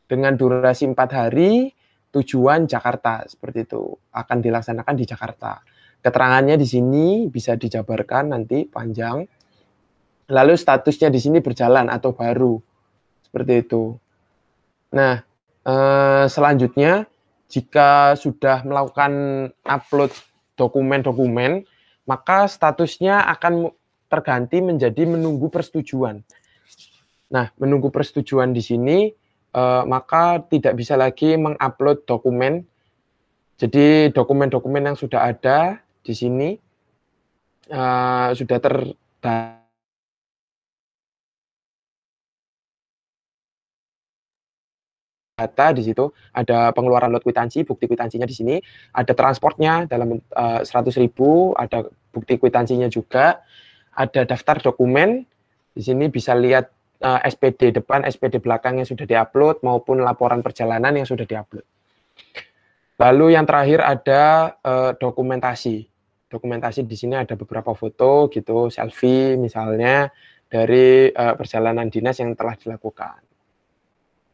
dengan durasi 4 hari, tujuan Jakarta, seperti itu. Akan dilaksanakan di Jakarta. Keterangannya di sini bisa dijabarkan nanti panjang. Lalu statusnya di sini berjalan atau baru, seperti itu. Nah, selanjutnya jika sudah melakukan upload dokumen-dokumen, maka statusnya akan terganti menjadi menunggu persetujuan. Nah, menunggu persetujuan di sini maka tidak bisa lagi mengupload dokumen. Jadi dokumen-dokumen yang sudah ada di sini sudah terdata di situ, ada pengeluaran lot kwitansi, bukti kwitansinya di sini, ada transportnya dalam 100.000, ada bukti kwitansinya juga, ada daftar dokumen. Di sini bisa lihat SPD depan, SPD belakang yang sudah diupload maupun laporan perjalanan yang sudah diupload. Lalu yang terakhir ada dokumentasi. Dokumentasi di sini ada beberapa foto gitu, selfie misalnya dari perjalanan dinas yang telah dilakukan.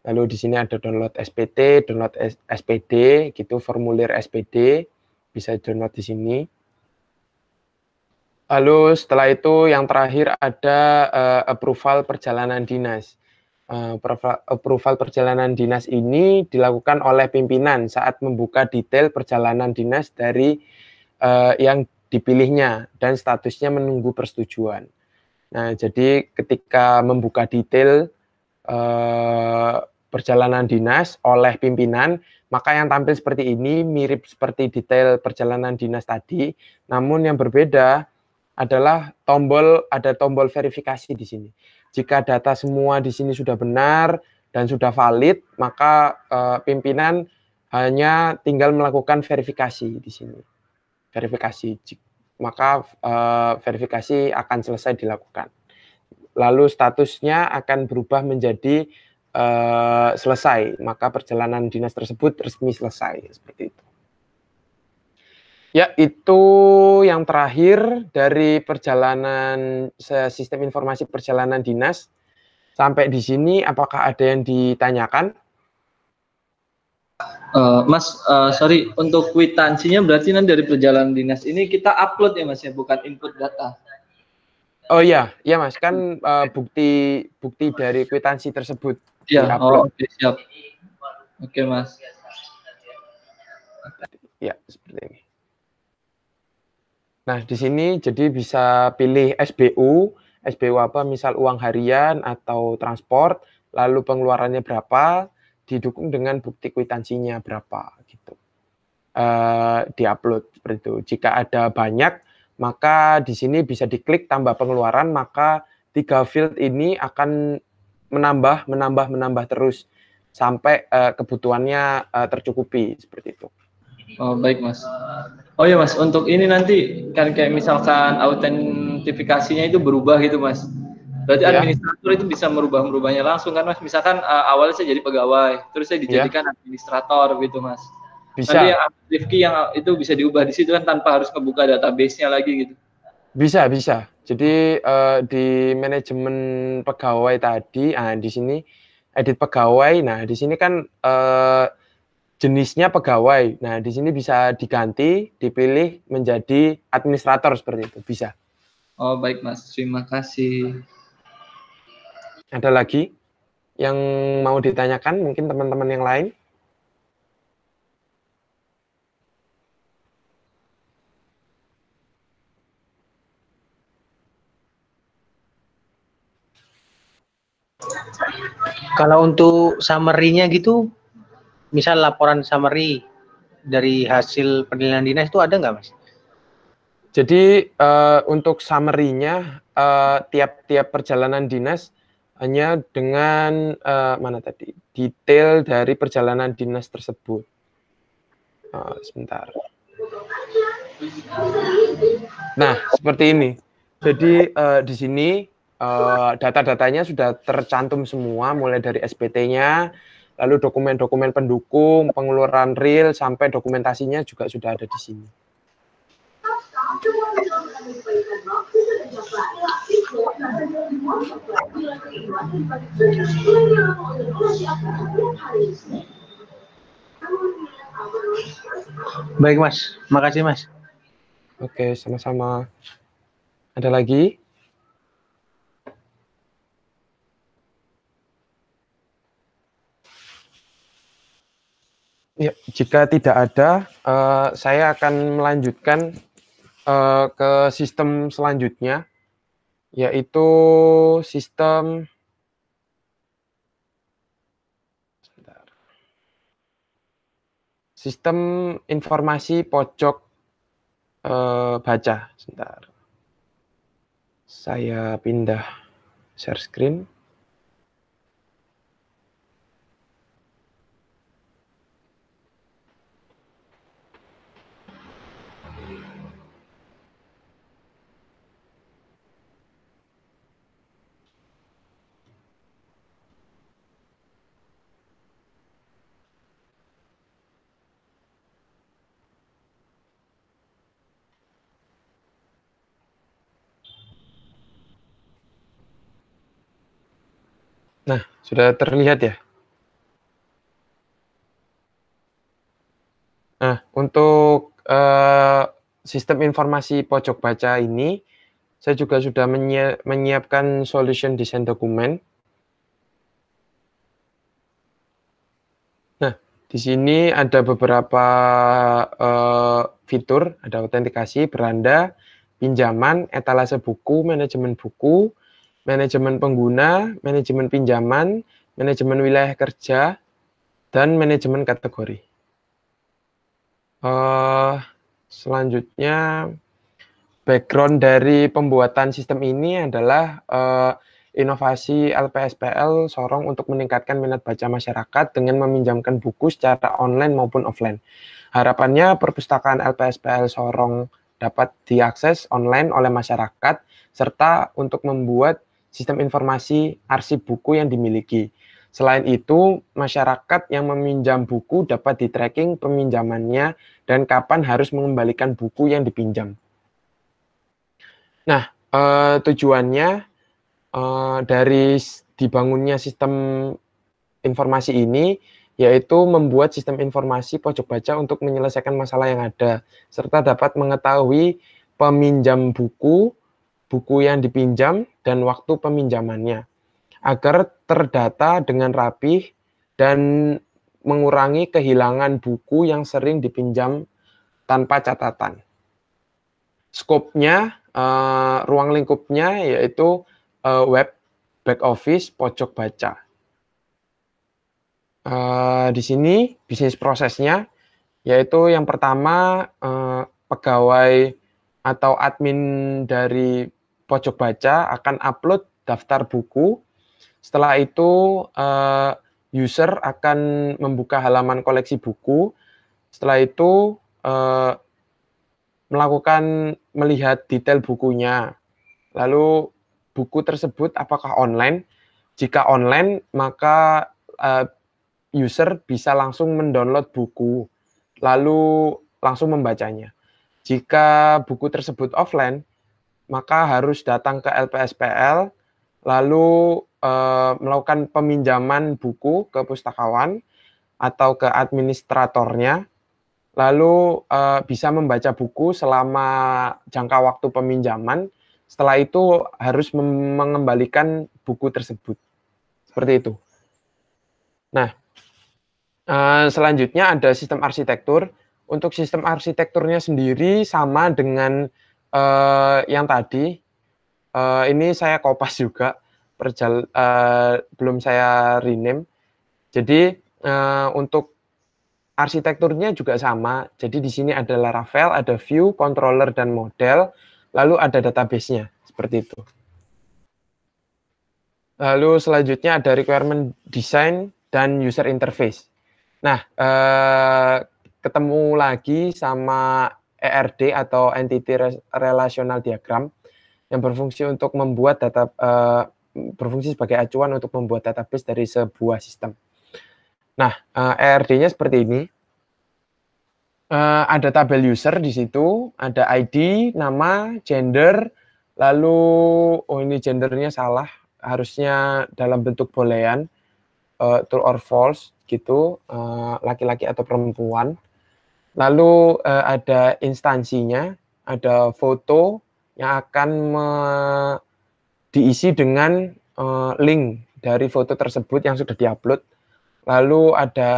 Lalu di sini ada download SPT, download SPD gitu, formulir SPD bisa download di sini. Lalu setelah itu yang terakhir ada approval perjalanan dinas. Approval perjalanan dinas ini dilakukan oleh pimpinan saat membuka detail perjalanan dinas dari yang dipilihnya dan statusnya menunggu persetujuan. Nah, jadi ketika membuka detail perjalanan dinas oleh pimpinan, maka yang tampil seperti ini mirip seperti detail perjalanan dinas tadi, namun yang berbeda adalah ada tombol verifikasi di sini. Jika data semua di sini sudah benar dan sudah valid, maka pimpinan hanya tinggal melakukan verifikasi di sini. Verifikasi, maka verifikasi akan selesai dilakukan. Lalu statusnya akan berubah menjadi selesai, maka perjalanan dinas tersebut resmi selesai, seperti itu. Ya, itu yang terakhir dari perjalanan sistem informasi perjalanan dinas. Sampai di sini, apakah ada yang ditanyakan? Mas, sorry, untuk kwitansinya berarti nanti dari perjalanan dinas ini kita upload ya Mas ya, bukan input data. Oh iya, ya Mas, kan bukti dari kwitansi tersebut ya, diupload. Oke, siap. Oke Mas. Ya, seperti ini. Nah, di sini jadi bisa pilih SBU apa, misal uang harian atau transport, lalu pengeluarannya berapa, didukung dengan bukti kwitansinya berapa, gitu. Diupload seperti itu. Jika ada banyak, maka di sini bisa diklik tambah pengeluaran, maka 3 field ini akan menambah terus sampai kebutuhannya tercukupi, seperti itu. Oh, baik Mas. Oh ya Mas, untuk ini nanti kan kayak misalkan autentifikasinya itu berubah gitu Mas. Berarti Ya. administrator itu bisa merubahnya langsung kan Mas. Misalkan awalnya saya jadi pegawai, terus saya dijadikan administrator gitu Mas. Bisa. Nanti yang Rifki yang itu bisa diubah di situ kan tanpa harus ngebuka database-nya lagi gitu. Bisa. Jadi di manajemen pegawai tadi, di sini edit pegawai. Nah, di sini kan jenisnya pegawai. Nah, di sini bisa diganti, dipilih menjadi administrator seperti itu, bisa. Oh, baik Mas. Terima kasih. Ada lagi yang mau ditanyakan mungkin teman-teman yang lain? Kalau untuk summary-nya gitu, misal laporan summary dari hasil penilaian dinas itu ada nggak, Mas? Jadi untuk summary-nya tiap-tiap perjalanan dinas hanya dengan mana tadi detail dari perjalanan dinas tersebut. Sebentar. Nah, seperti ini. Jadi di sini data-datanya sudah tercantum semua, mulai dari SPT-nya, lalu dokumen-dokumen pendukung, pengeluaran real, sampai dokumentasinya juga sudah ada di sini. Baik Mas, makasih Mas. Oke, sama-sama. Ada lagi? Ya, jika tidak ada, saya akan melanjutkan ke sistem selanjutnya, yaitu sistem informasi pojok baca. Sebentar. Saya pindah share screen. Nah, sudah terlihat ya? Nah, untuk sistem informasi pojok baca ini, saya juga sudah menyiapkan solution design dokumen. Nah, di sini ada beberapa fitur, ada autentikasi, beranda, pinjaman, etalase buku, manajemen pengguna, manajemen pinjaman, manajemen wilayah kerja, dan manajemen kategori. Selanjutnya, background dari pembuatan sistem ini adalah inovasi LPSPL Sorong untuk meningkatkan minat baca masyarakat dengan meminjamkan buku secara online maupun offline. Harapannya perpustakaan LPSPL Sorong dapat diakses online oleh masyarakat, serta untuk membuat sistem informasi arsip buku yang dimiliki. Selain itu, masyarakat yang meminjam buku dapat di-tracking peminjamannya dan kapan harus mengembalikan buku yang dipinjam. Nah, tujuannya dari dibangunnya sistem informasi ini, yaitu membuat sistem informasi pojok baca untuk menyelesaikan masalah yang ada, serta dapat mengetahui peminjam buku yang dipinjam, dan waktu peminjamannya, agar terdata dengan rapih dan mengurangi kehilangan buku yang sering dipinjam tanpa catatan. Skopnya, ruang lingkupnya yaitu web, back office, pojok baca. Di sini bisnis prosesnya, yaitu yang pertama pegawai atau admin dari pojok baca akan upload daftar buku. Setelah itu user akan membuka halaman koleksi buku. Setelah itu melihat detail bukunya. Lalu buku tersebut apakah online? Jika online, maka user bisa langsung mendownload buku, lalu langsung membacanya. Jika buku tersebut offline, maka harus datang ke LPSPL, lalu melakukan peminjaman buku ke pustakawan atau ke administratornya, lalu bisa membaca buku selama jangka waktu peminjaman. Setelah itu harus mengembalikan buku tersebut. Seperti itu. Nah, selanjutnya ada sistem arsitektur. Untuk sistem arsitekturnya sendiri sama dengan yang tadi. Ini saya kopas juga, belum saya rename. Jadi untuk arsitekturnya juga sama. Jadi di sini ada Laravel, ada view, controller, dan model. Lalu ada database-nya, seperti itu. Lalu selanjutnya ada requirement design dan user interface. Nah, ketemu lagi sama ERD atau Entity Relational Diagram yang berfungsi untuk membuat data, berfungsi sebagai acuan untuk membuat database dari sebuah sistem. Nah, ERD-nya seperti ini. Ada tabel user di situ, ada ID, nama, gender, lalu, oh ini gendernya salah, harusnya dalam bentuk boolean, true or false gitu, laki-laki atau perempuan. Lalu ada instansinya, ada foto yang akan diisi dengan link dari foto tersebut yang sudah diupload. Lalu ada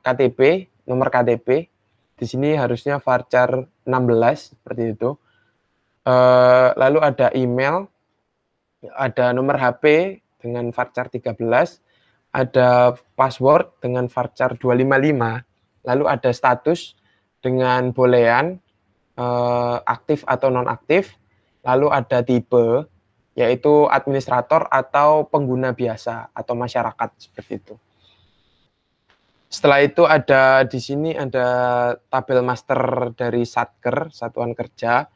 KTP, nomor KTP. Di sini harusnya varchar 16 seperti itu. Lalu ada email, ada nomor HP dengan varchar 13, ada password dengan varchar 255, lalu ada status dengan boolean, aktif atau nonaktif, lalu ada tipe, yaitu administrator atau pengguna biasa atau masyarakat seperti itu. Setelah itu ada di sini ada tabel master dari satker, satuan kerja,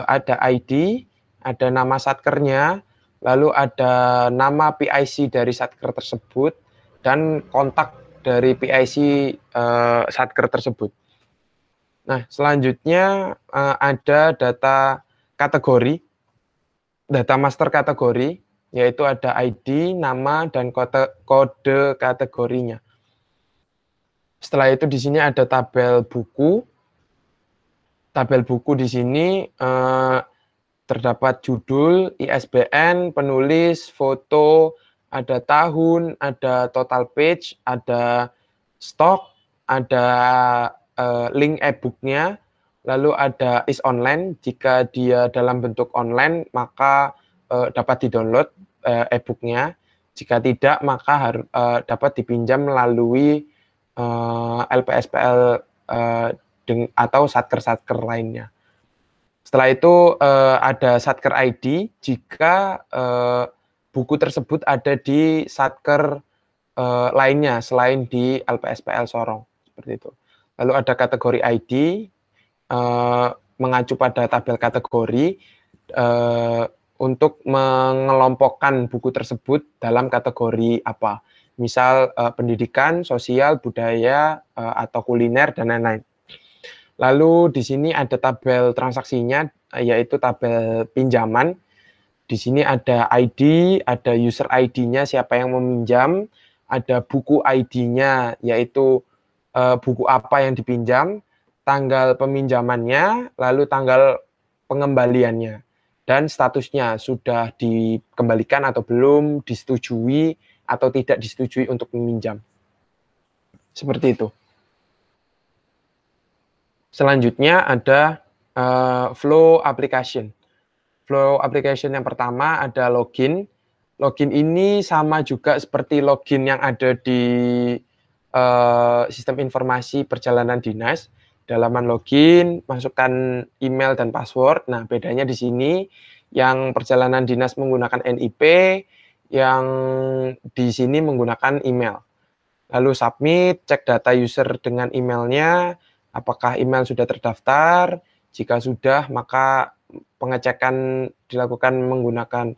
ada ID, ada nama satkernya, lalu ada nama PIC dari satker tersebut, dan kontak dari PIC satker tersebut. Nah, selanjutnya ada data kategori, data master kategori, yaitu ada ID, nama, dan kode kategorinya. Setelah itu di sini ada tabel buku. Tabel buku di sini terdapat judul, ISBN, penulis, foto, ada tahun, ada total page, ada stok, ada link e-booknya, lalu ada is online. Jika dia dalam bentuk online, maka dapat di-download e-booknya. Jika tidak, maka dapat dipinjam melalui LPSPL atau satker-satker lainnya. Setelah itu ada satker ID jika buku tersebut ada di satker lainnya selain di LPSPL Sorong, seperti itu. Lalu ada kategori ID, mengacu pada tabel kategori untuk mengelompokkan buku tersebut dalam kategori apa. Misal pendidikan, sosial, budaya, atau kuliner, dan lain-lain. Lalu di sini ada tabel transaksinya, yaitu tabel pinjaman. Di sini ada ID, ada user ID-nya, siapa yang meminjam, ada buku ID-nya, yaitu buku apa yang dipinjam, tanggal peminjamannya, lalu tanggal pengembaliannya, dan statusnya sudah dikembalikan atau belum, disetujui atau tidak disetujui untuk meminjam. Seperti itu. Selanjutnya ada flow application. Flow application yang pertama ada login. Login ini sama juga seperti login yang ada di sistem informasi perjalanan dinas. Di halaman login, masukkan email dan password. Nah, bedanya di sini yang perjalanan dinas menggunakan NIP, yang di sini menggunakan email. Lalu submit, cek data user dengan emailnya, apakah email sudah terdaftar. Jika sudah, maka pengecekan dilakukan menggunakan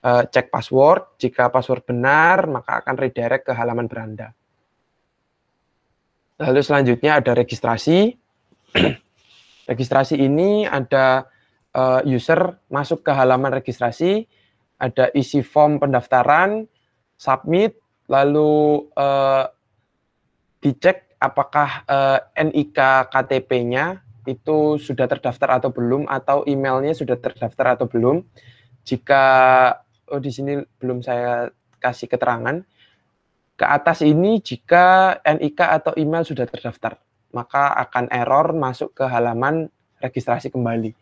cek password. Jika password benar, maka akan redirect ke halaman beranda. Lalu selanjutnya ada registrasi. Registrasi ini ada user masuk ke halaman registrasi, ada isi form pendaftaran, submit, lalu dicek apakah NIK KTP-nya itu sudah terdaftar atau belum, atau emailnya sudah terdaftar atau belum. Jika di sini belum saya kasih keterangan. Ke atas ini jika NIK atau email sudah terdaftar, maka akan error masuk ke halaman registrasi kembali.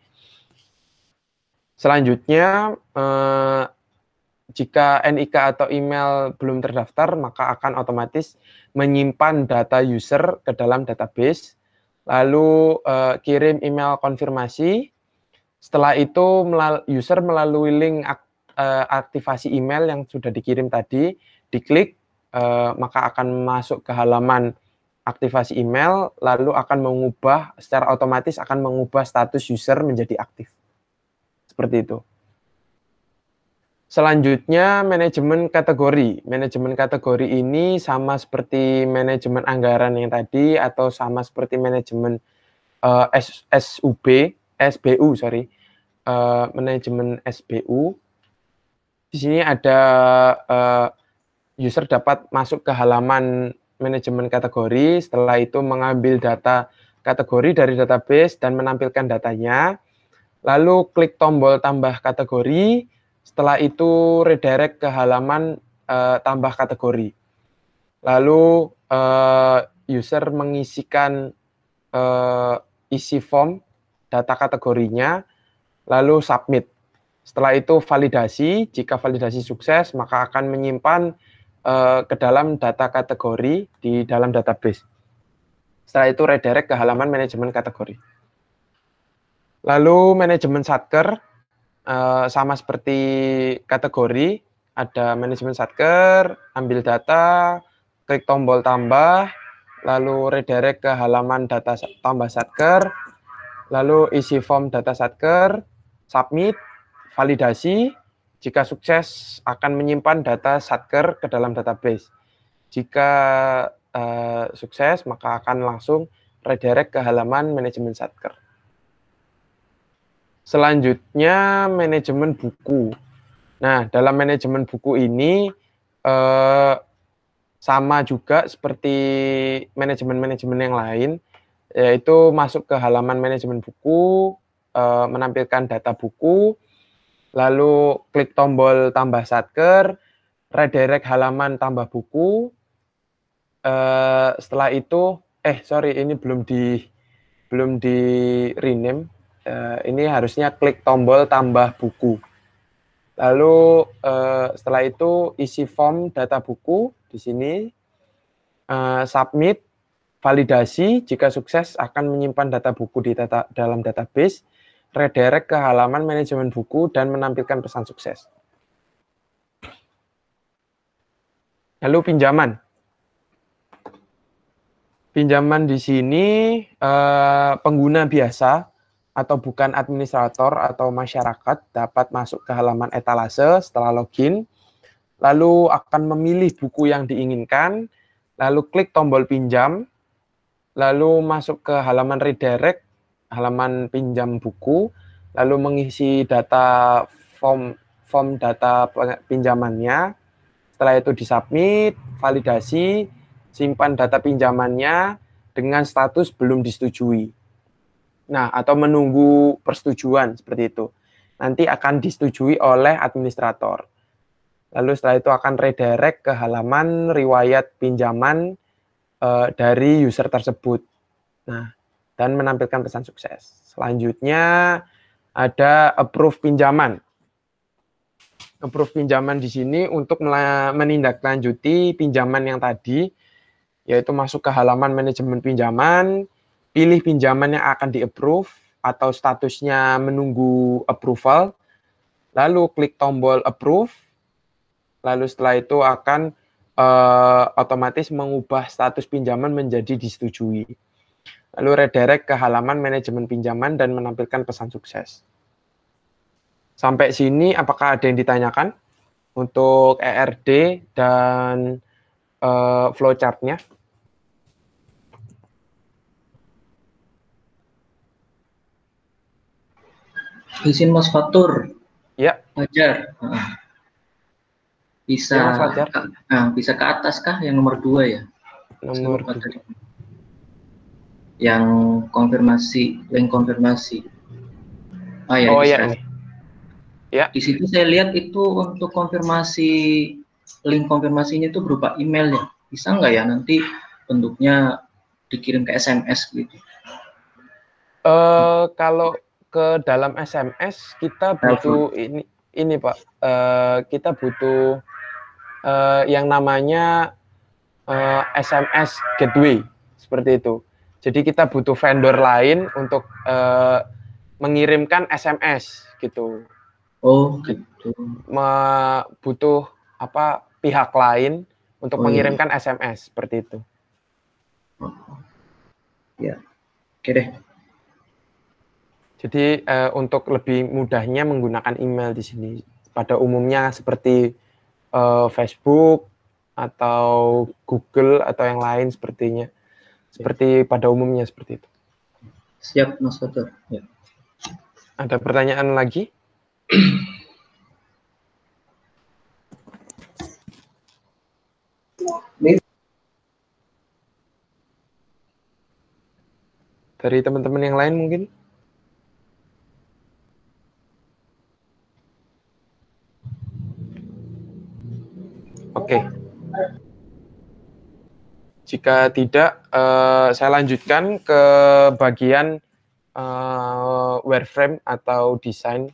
Selanjutnya, jika NIK atau email belum terdaftar, maka akan otomatis menyimpan data user ke dalam database, lalu kirim email konfirmasi. Setelah itu user melalui link aktivasi email yang sudah dikirim tadi, diklik, maka akan masuk ke halaman aktivasi email, lalu akan mengubah, secara otomatis akan mengubah status user menjadi aktif. Seperti itu. Selanjutnya, manajemen kategori. Manajemen kategori ini sama seperti manajemen anggaran yang tadi, atau sama seperti manajemen manajemen SBU. Di sini ada user dapat masuk ke halaman manajemen kategori, setelah itu mengambil data kategori dari database dan menampilkan datanya, lalu klik tombol tambah kategori, setelah itu redirect ke halaman tambah kategori. Lalu user mengisikan isi form data kategorinya, lalu submit. Setelah itu validasi, jika validasi sukses maka akan menyimpan ke dalam data kategori di dalam database. Setelah itu redirect ke halaman manajemen kategori. Lalu manajemen satker, sama seperti kategori, ada manajemen satker, ambil data, klik tombol tambah, lalu redirect ke halaman data tambah satker, lalu isi form data satker, submit, validasi. Jika sukses akan menyimpan data satker ke dalam database. Jika sukses maka akan langsung redirect ke halaman manajemen satker. Selanjutnya manajemen buku. Nah, dalam manajemen buku ini sama juga seperti manajemen-manajemen yang lain, yaitu masuk ke halaman manajemen buku, menampilkan data buku, lalu klik tombol tambah satker, redirect halaman tambah buku. Setelah itu, ini belum di rename. Ini harusnya klik tombol tambah buku. Lalu setelah itu isi form data buku di sini, submit, validasi. Jika sukses akan menyimpan data buku di dalam database. Redirect ke halaman manajemen buku dan menampilkan pesan sukses. Lalu pinjaman. Pinjaman di sini pengguna biasa atau bukan administrator atau masyarakat dapat masuk ke halaman etalase setelah login, lalu akan memilih buku yang diinginkan, lalu klik tombol pinjam, lalu masuk ke halaman redirect, halaman pinjam buku, lalu mengisi data form data pinjamannya. Setelah itu disubmit, validasi, simpan data pinjamannya dengan status belum disetujui. Nah, atau menunggu persetujuan seperti itu. Nanti akan disetujui oleh administrator. Lalu setelah itu akan redirect ke halaman riwayat pinjaman dari user tersebut. Nah, dan menampilkan pesan sukses. Selanjutnya ada approve pinjaman. Approve pinjaman di sini untuk menindaklanjuti pinjaman yang tadi, yaitu masuk ke halaman manajemen pinjaman, pilih pinjaman yang akan di-approve atau statusnya menunggu approval, lalu klik tombol approve, lalu setelah itu akan otomatis mengubah status pinjaman menjadi disetujui. Lalu redirect ke halaman manajemen pinjaman dan menampilkan pesan sukses. Sampai sini apakah ada yang ditanyakan untuk ERD dan flowchart-nya? Izin Mas Fatur. Ya. Wajar. Bisa ya, Mas Fajar. Bisa ke atas kah yang nomor 2 ya? Nomor 2. Yang konfirmasi, link konfirmasi. Ya. Ya. Di situ saya lihat itu untuk konfirmasi, link konfirmasinya itu berupa email ya. Bisa nggak ya nanti bentuknya dikirim ke SMS gitu? Kalau ke dalam SMS kita butuh ini Pak. Kita butuh yang namanya SMS gateway seperti itu. Jadi kita butuh vendor lain untuk mengirimkan SMS gitu. Oh, gitu. butuh apa pihak lain untuk Oh, iya. mengirimkan SMS seperti itu. Ya, oke deh. Jadi untuk lebih mudahnya menggunakan email di sini. Pada umumnya seperti Facebook atau Google atau yang lain sepertinya. Seperti pada umumnya seperti itu. Siap, Mas Fatur. Ya. Ada pertanyaan lagi? Dari teman-teman yang lain mungkin? Oke. Jika tidak, saya lanjutkan ke bagian wireframe atau desain.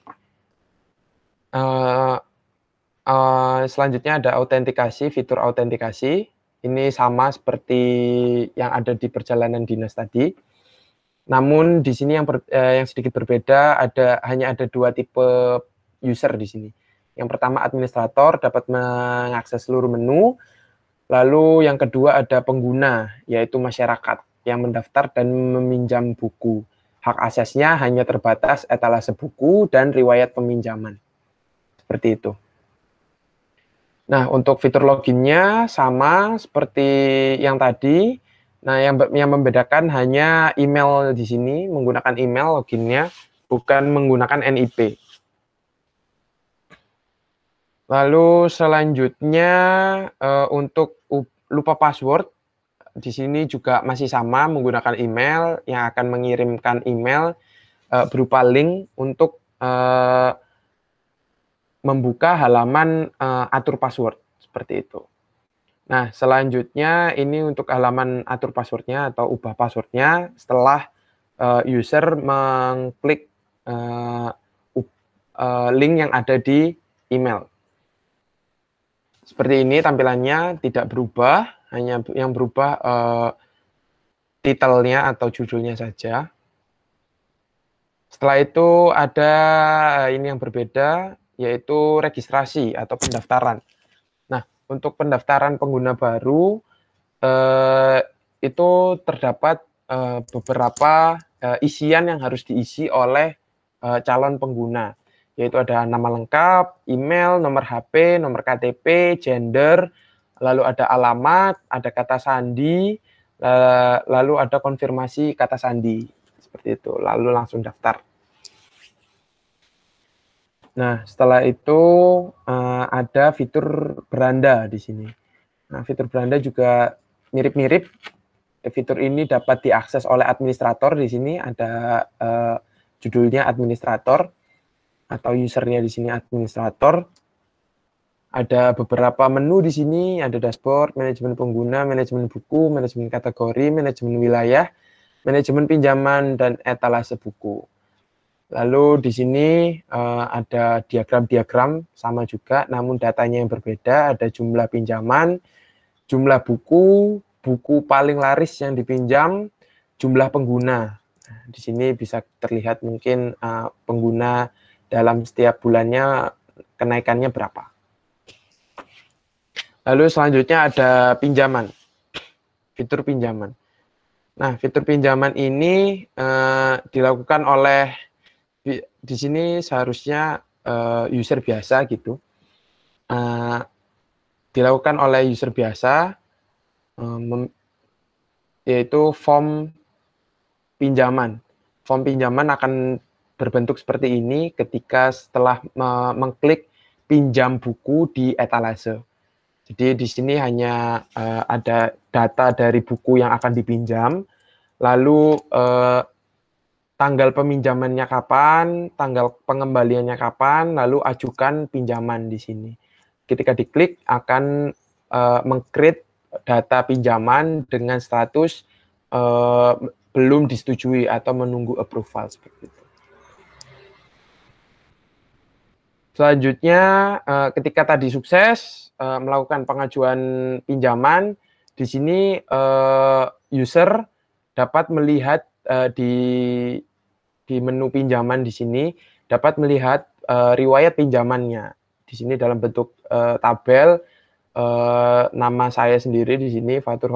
Selanjutnya ada autentikasi, fitur autentikasi. Ini sama seperti yang ada di perjalanan dinas tadi. Namun di sini yang sedikit berbeda, hanya ada 2 tipe user di sini. Yang pertama administrator dapat mengakses seluruh menu. Lalu yang kedua ada pengguna, yaitu masyarakat yang mendaftar dan meminjam buku. Hak aksesnya hanya terbatas etalase buku dan riwayat peminjaman. Seperti itu. Nah, untuk fitur loginnya sama seperti yang tadi. Nah, yang membedakan hanya email di sini, menggunakan email loginnya, bukan menggunakan NIP. Lalu selanjutnya untuk lupa password, di sini juga masih sama menggunakan email yang akan mengirimkan email berupa link untuk membuka halaman atur password seperti itu. Nah, selanjutnya ini untuk halaman atur passwordnya atau ubah passwordnya setelah user mengklik link yang ada di email. Seperti ini tampilannya, tidak berubah, hanya yang berubah title-nya atau judulnya saja. Setelah itu ada ini yang berbeda, yaitu registrasi atau pendaftaran. Nah, untuk pendaftaran pengguna baru, itu terdapat beberapa isian yang harus diisi oleh calon pengguna. Yaitu ada nama lengkap, email, nomor HP, nomor KTP, gender, lalu ada alamat, ada kata sandi, lalu ada konfirmasi kata sandi. Seperti itu, lalu langsung daftar. Nah, setelah itu ada fitur beranda di sini. Nah, fitur beranda juga mirip-mirip. Fitur ini dapat diakses oleh administrator. Di sini ada judulnya administrator. Atau usernya di sini administrator. Ada beberapa menu di sini, ada dashboard, manajemen pengguna, manajemen buku, manajemen kategori, manajemen wilayah, manajemen pinjaman, dan etalase buku. Lalu di sini ada diagram-diagram sama juga, namun datanya yang berbeda, ada jumlah pinjaman, jumlah buku, buku paling laris yang dipinjam, jumlah pengguna. Nah, di sini bisa terlihat mungkin pengguna dalam setiap bulannya kenaikannya berapa. Lalu selanjutnya ada pinjaman, fitur pinjaman. Nah, fitur pinjaman ini dilakukan oleh, di sini seharusnya user biasa gitu. Dilakukan oleh user biasa, yaitu form pinjaman. Form pinjaman akan berbentuk seperti ini ketika setelah mengklik pinjam buku di etalase. Jadi di sini hanya ada data dari buku yang akan dipinjam, lalu tanggal peminjamannya kapan, tanggal pengembaliannya kapan, lalu ajukan pinjaman di sini. Ketika diklik akan meng-create data pinjaman dengan status belum disetujui atau menunggu approval seperti itu. Selanjutnya, ketika tadi sukses melakukan pengajuan pinjaman, di sini user dapat melihat di menu pinjaman di sini dapat melihat riwayat pinjamannya. Di sini dalam bentuk tabel, nama saya sendiri di sini, fatur,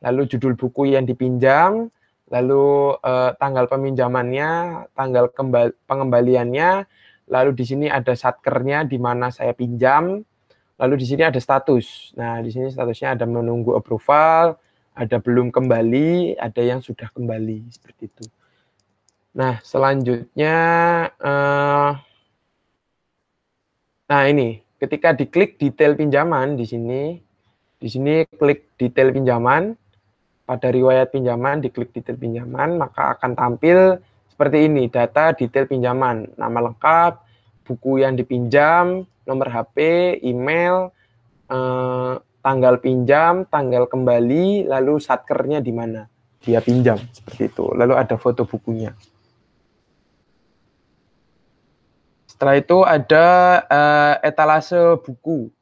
lalu judul buku yang dipinjam, lalu tanggal peminjamannya, tanggal pengembaliannya, lalu di sini ada satkernya di mana saya pinjam, lalu di sini ada status. Nah, di sini statusnya ada menunggu approval, ada belum kembali, ada yang sudah kembali, seperti itu. Nah, selanjutnya, nah ini, ketika diklik detail pinjaman di sini klik detail pinjaman, pada riwayat pinjaman, diklik detail pinjaman, maka akan tampil seperti ini, data detail pinjaman, nama lengkap, buku yang dipinjam, nomor HP, email, tanggal pinjam, tanggal kembali, lalu satkernya di mana dia pinjam, seperti itu. Lalu ada foto bukunya. Setelah itu ada etalase buku.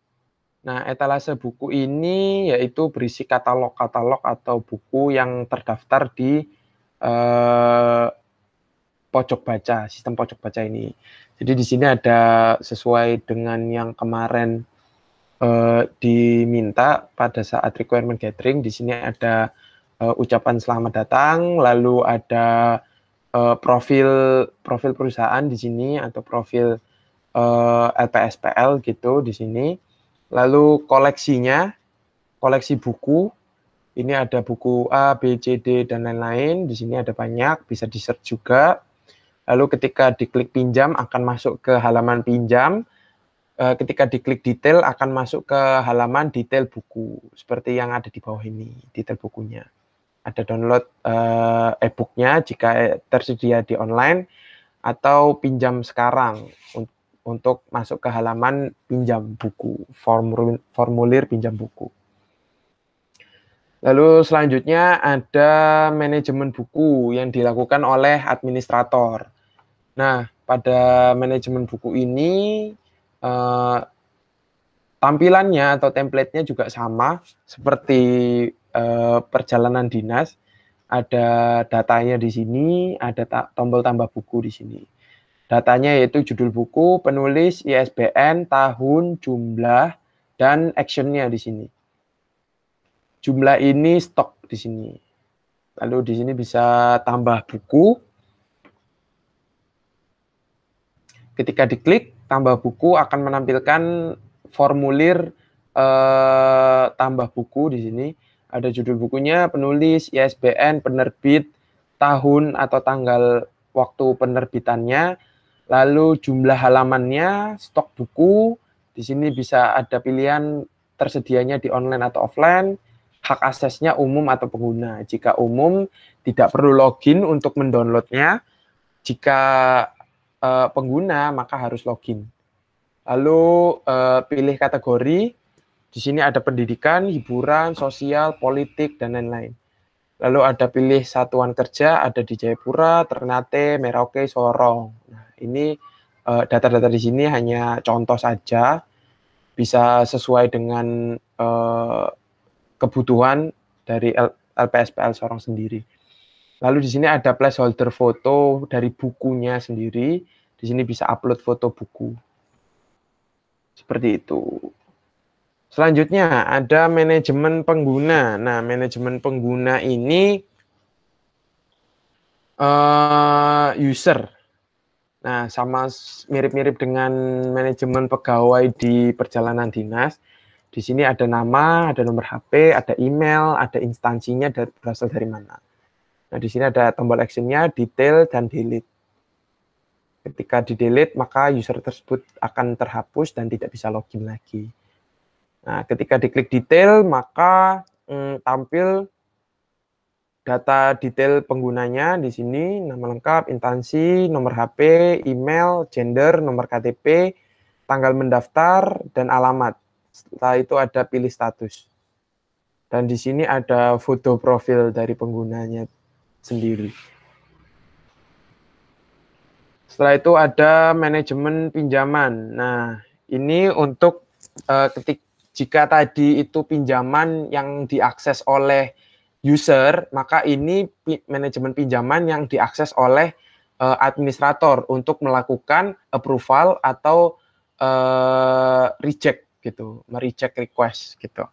Nah, etalase buku ini yaitu berisi katalog-katalog atau buku yang terdaftar di pojok baca, sistem pojok baca ini. Jadi di sini ada sesuai dengan yang kemarin diminta pada saat requirement gathering. Di sini ada ucapan selamat datang, lalu ada profil perusahaan di sini atau profil LPSPL gitu di sini. Lalu koleksinya, koleksi buku. Ini ada buku A, B, C, D dan lain-lain. Di sini ada banyak, bisa di-search juga. Lalu ketika diklik pinjam akan masuk ke halaman pinjam. Ketika diklik detail akan masuk ke halaman detail buku seperti yang ada di bawah ini, detail bukunya. Ada download e-booknya jika tersedia di online atau pinjam sekarang untuk masuk ke halaman pinjam buku, formulir pinjam buku. Lalu selanjutnya ada manajemen buku yang dilakukan oleh administrator. Nah, pada manajemen buku ini tampilannya atau template-nya juga sama seperti perjalanan dinas. Ada datanya di sini, ada tombol tambah buku di sini. Datanya yaitu judul buku, penulis, ISBN, tahun, jumlah, dan action-nya di sini. Jumlah ini stok di sini. Lalu di sini bisa tambah buku. Ketika diklik tambah buku akan menampilkan formulir tambah buku di sini. Ada judul bukunya, penulis, ISBN, penerbit, tahun atau tanggal waktu penerbitannya, lalu jumlah halamannya, stok buku. Di sini bisa ada pilihan tersedianya di online atau offline, hak aksesnya umum atau pengguna. Jika umum, tidak perlu login untuk mendownloadnya. Jika pengguna, maka harus login. Lalu pilih kategori. Di sini ada pendidikan, hiburan, sosial, politik, dan lain-lain. Lalu ada pilih satuan kerja, ada di Jayapura, Ternate, Merauke, Sorong. Nah, ini data-data di sini hanya contoh saja, bisa sesuai dengan kebutuhan dari LPSPL Sorong sendiri. Lalu di sini ada placeholder foto dari bukunya sendiri. Di sini bisa upload foto buku. Seperti itu. Selanjutnya ada manajemen pengguna. Nah, manajemen pengguna ini user. Nah, sama mirip-mirip dengan manajemen pegawai di perjalanan dinas. Di sini ada nama, ada nomor HP, ada email, ada instansinya berasal dari mana. Nah, di sini ada tombol actionnya, detail, dan delete. Ketika di-delete, maka user tersebut akan terhapus dan tidak bisa login lagi. Nah, ketika diklik detail, maka tampil data detail penggunanya di sini, nama lengkap, instansi, nomor HP, email, gender, nomor KTP, tanggal mendaftar, dan alamat. Setelah itu ada pilih status. Dan di sini ada foto profil dari penggunanya sendiri. Setelah itu ada manajemen pinjaman. Nah, ini untuk jika tadi itu pinjaman yang diakses oleh user, maka ini manajemen pinjaman yang diakses oleh administrator untuk melakukan approval atau reject gitu, mereject request gitu.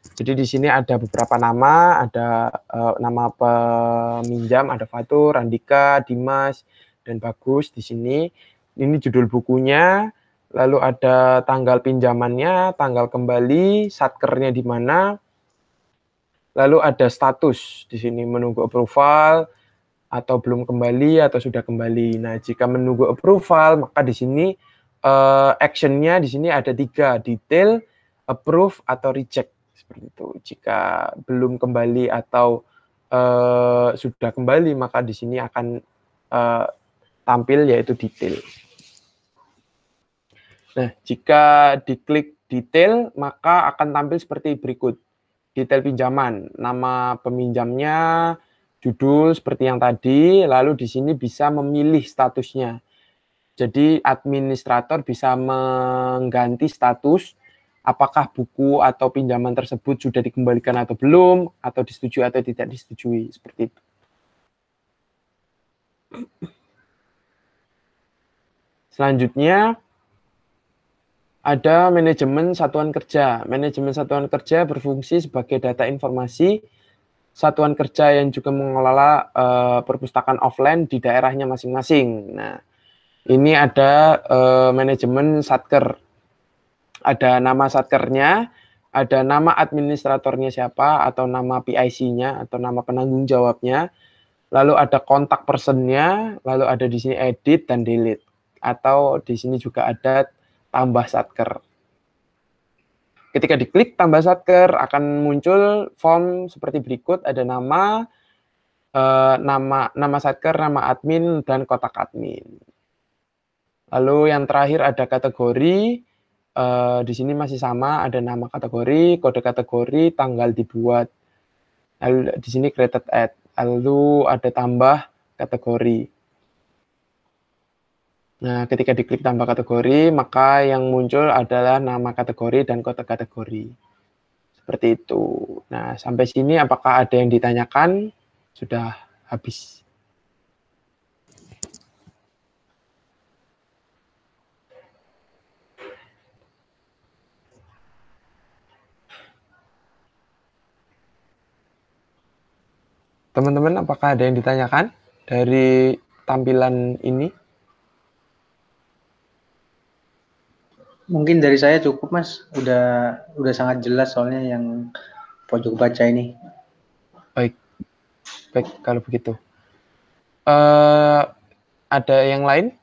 Jadi di sini ada beberapa nama, ada nama peminjam, ada Fatur, Andika, Dimas, dan Bagus di sini. Ini judul bukunya, lalu ada tanggal pinjamannya, tanggal kembali, satkernya di mana, lalu ada status di sini menunggu approval atau belum kembali atau sudah kembali. Nah, jika menunggu approval, maka di sini actionnya di sini ada 3, detail, approve, atau reject. Seperti itu. Jika belum kembali atau sudah kembali, maka di sini akan tampil yaitu detail. Nah, jika diklik detail, maka akan tampil seperti berikut. Detail pinjaman, nama peminjamnya, judul seperti yang tadi, lalu di sini bisa memilih statusnya. Jadi administrator bisa mengganti status apakah buku atau pinjaman tersebut sudah dikembalikan atau belum, atau disetujui atau tidak disetujui, seperti itu. Selanjutnya ada manajemen satuan kerja. Manajemen satuan kerja berfungsi sebagai data informasi satuan kerja yang juga mengelola perpustakaan offline di daerahnya masing-masing. Nah, ini ada manajemen satker. Ada nama satkernya, ada nama administratornya siapa, atau nama PIC-nya, atau nama penanggung jawabnya, lalu ada kontak personnya, lalu ada di sini edit dan delete, atau di sini juga ada tambah satker. Ketika diklik tambah satker akan muncul form seperti berikut, ada nama, nama satker, nama admin, dan kotak admin. Lalu yang terakhir ada kategori. Di sini masih sama, ada nama kategori, kode kategori, tanggal dibuat. Lalu di sini created at. Lalu ada tambah kategori. Nah, ketika diklik tambah kategori, maka yang muncul adalah nama kategori dan kode kategori. Seperti itu. Nah, sampai sini apakah ada yang ditanyakan? Sudah habis. Teman-teman, apakah ada yang ditanyakan dari tampilan ini? Mungkin dari saya cukup, Mas. Udah sangat jelas soalnya yang pojok baca ini. Baik kalau begitu. Ada yang lain?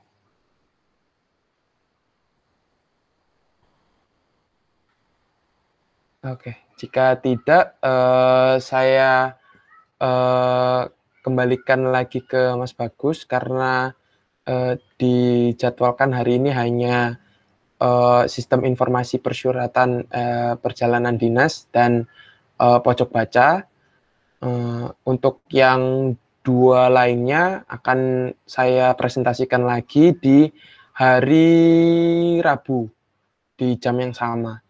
Oke, jika tidak, saya kembalikan lagi ke Mas Bagus karena dijadwalkan hari ini hanya sistem informasi persyaratan perjalanan dinas dan pojok baca. Untuk yang 2 lainnya akan saya presentasikan lagi di hari Rabu di jam yang sama.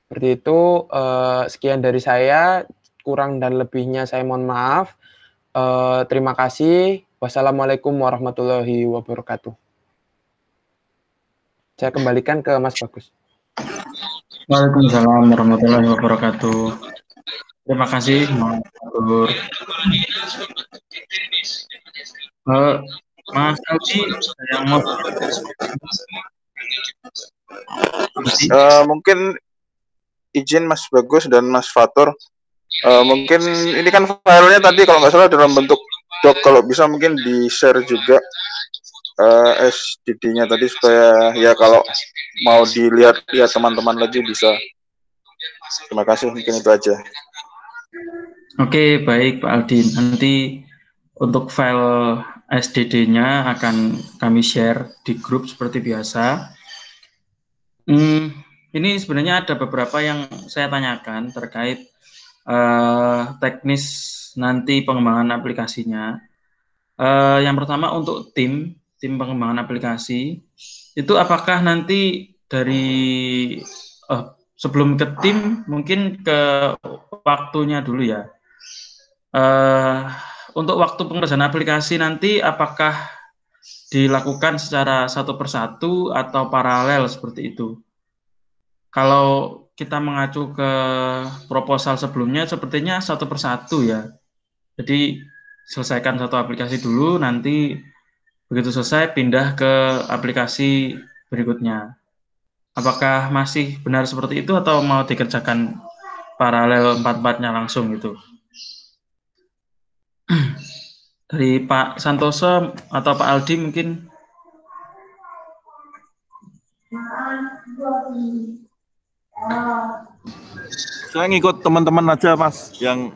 Seperti itu, sekian dari saya, kurang dan lebihnya saya mohon maaf. Terima kasih. Wassalamualaikum warahmatullahi wabarakatuh. Saya kembalikan ke Mas Bagus. Waalaikumsalam warahmatullahi wabarakatuh. Terima kasih, Mas Fatur. Mas Aldi, yang mau mungkin izin Mas Bagus dan Mas Fatur, mungkin ini kan filenya tadi kalau nggak salah dalam bentuk doc, kalau bisa mungkin di-share juga SDD-nya tadi supaya ya kalau mau dilihat ya teman-teman lagi bisa. Terima kasih, mungkin itu aja. Oke, baik Pak Aldi. Nanti untuk file SDD-nya akan kami share di grup seperti biasa. Ini sebenarnya ada beberapa yang saya tanyakan terkait teknis nanti pengembangan aplikasinya. Yang pertama untuk tim pengembangan aplikasi, itu apakah nanti dari sebelum ke tim, mungkin ke waktunya dulu ya. Untuk waktu pengerjaan aplikasi nanti apakah dilakukan secara satu persatu atau paralel seperti itu. Kalau kita mengacu ke proposal sebelumnya, sepertinya satu persatu ya. Jadi selesaikan satu aplikasi dulu, nanti begitu selesai pindah ke aplikasi berikutnya. Apakah masih benar seperti itu atau mau dikerjakan paralel empat-empatnya langsung gitu? Dari Pak Santoso atau Pak Aldi mungkin. Saya ngikut teman-teman aja Mas, yang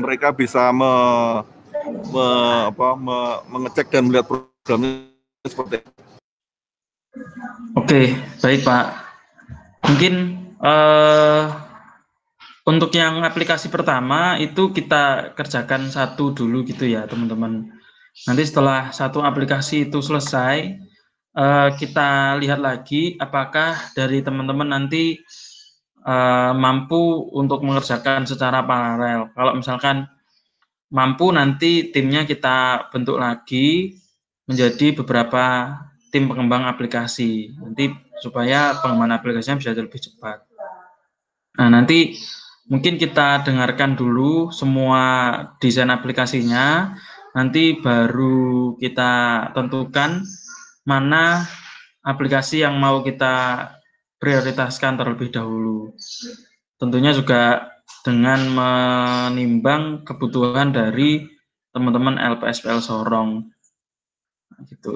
mereka bisa mengecek dan melihat programnya seperti itu. Oke, baik Pak. Mungkin untuk yang aplikasi pertama itu kita kerjakan satu dulu gitu ya teman-teman. Nanti setelah satu aplikasi itu selesai, kita lihat lagi apakah dari teman-teman nanti mampu untuk mengerjakan secara paralel. Kalau misalkan mampu, nanti timnya kita bentuk lagi menjadi beberapa tim pengembang aplikasi. Nanti supaya pengembangan aplikasinya bisa lebih cepat. Nah, nanti mungkin kita dengarkan dulu semua desain aplikasinya, nanti baru kita tentukan mana aplikasi yang mau kita prioritaskan terlebih dahulu. Tentunya juga dengan menimbang kebutuhan dari teman-teman LPSPL Sorong. Gitu.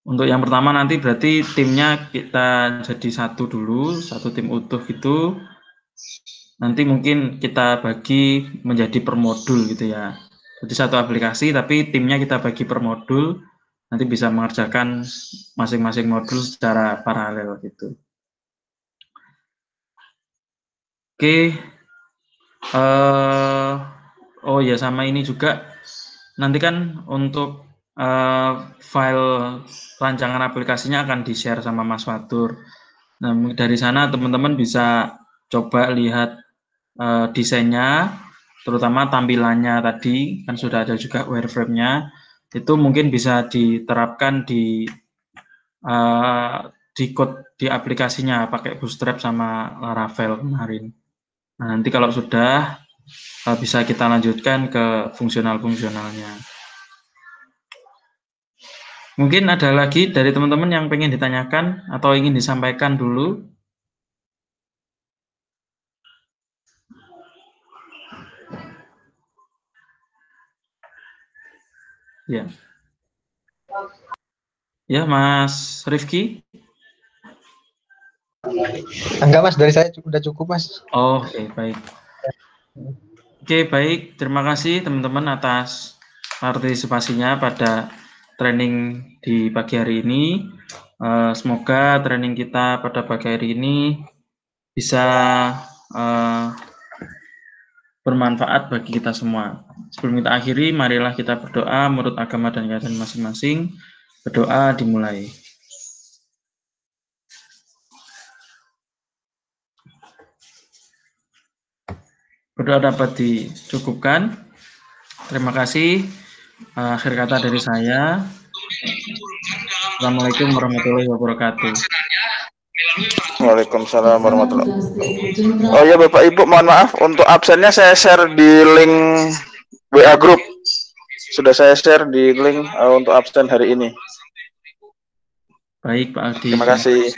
Untuk yang pertama nanti berarti timnya kita jadi satu dulu, satu tim utuh gitu. Nanti mungkin kita bagi menjadi per modul gitu ya. Jadi satu aplikasi tapi timnya kita bagi per modul, nanti bisa mengerjakan masing-masing modul secara paralel gitu. Oke. Oh ya, sama ini juga nanti kan untuk file rancangan aplikasinya akan di-share sama Mas Fatur. Nah, dari sana teman-teman bisa coba lihat desainnya, terutama tampilannya tadi, kan sudah ada juga wireframe-nya, itu mungkin bisa diterapkan di code di aplikasinya, pakai Bootstrap sama Laravel kemarin. Nah, nanti kalau sudah, bisa kita lanjutkan ke fungsional-fungsionalnya. Mungkin ada lagi dari teman-teman yang pengen ditanyakan atau ingin disampaikan dulu. Ya. Ya, Mas Rifki. Enggak Mas, dari saya udah cukup Mas. Oh, oke, baik. Oke, baik. Terima kasih teman-teman atas partisipasinya pada training di pagi hari ini. Semoga training kita pada pagi hari ini bisa bermanfaat bagi kita semua. Sebelum kita akhiri, marilah kita berdoa menurut agama dan keyakinan masing-masing. Berdoa dimulai. Berdoa dapat dicukupkan. Terima kasih. Akhir kata dari saya. Assalamualaikum warahmatullahi wabarakatuh. Waalaikumsalam warahmatullahi wabarakatuh. Oh ya Bapak Ibu, mohon maaf untuk absennya saya share di link WA Group. Sudah saya share di link untuk absen hari ini. Baik Pak Aldi. Terima kasih.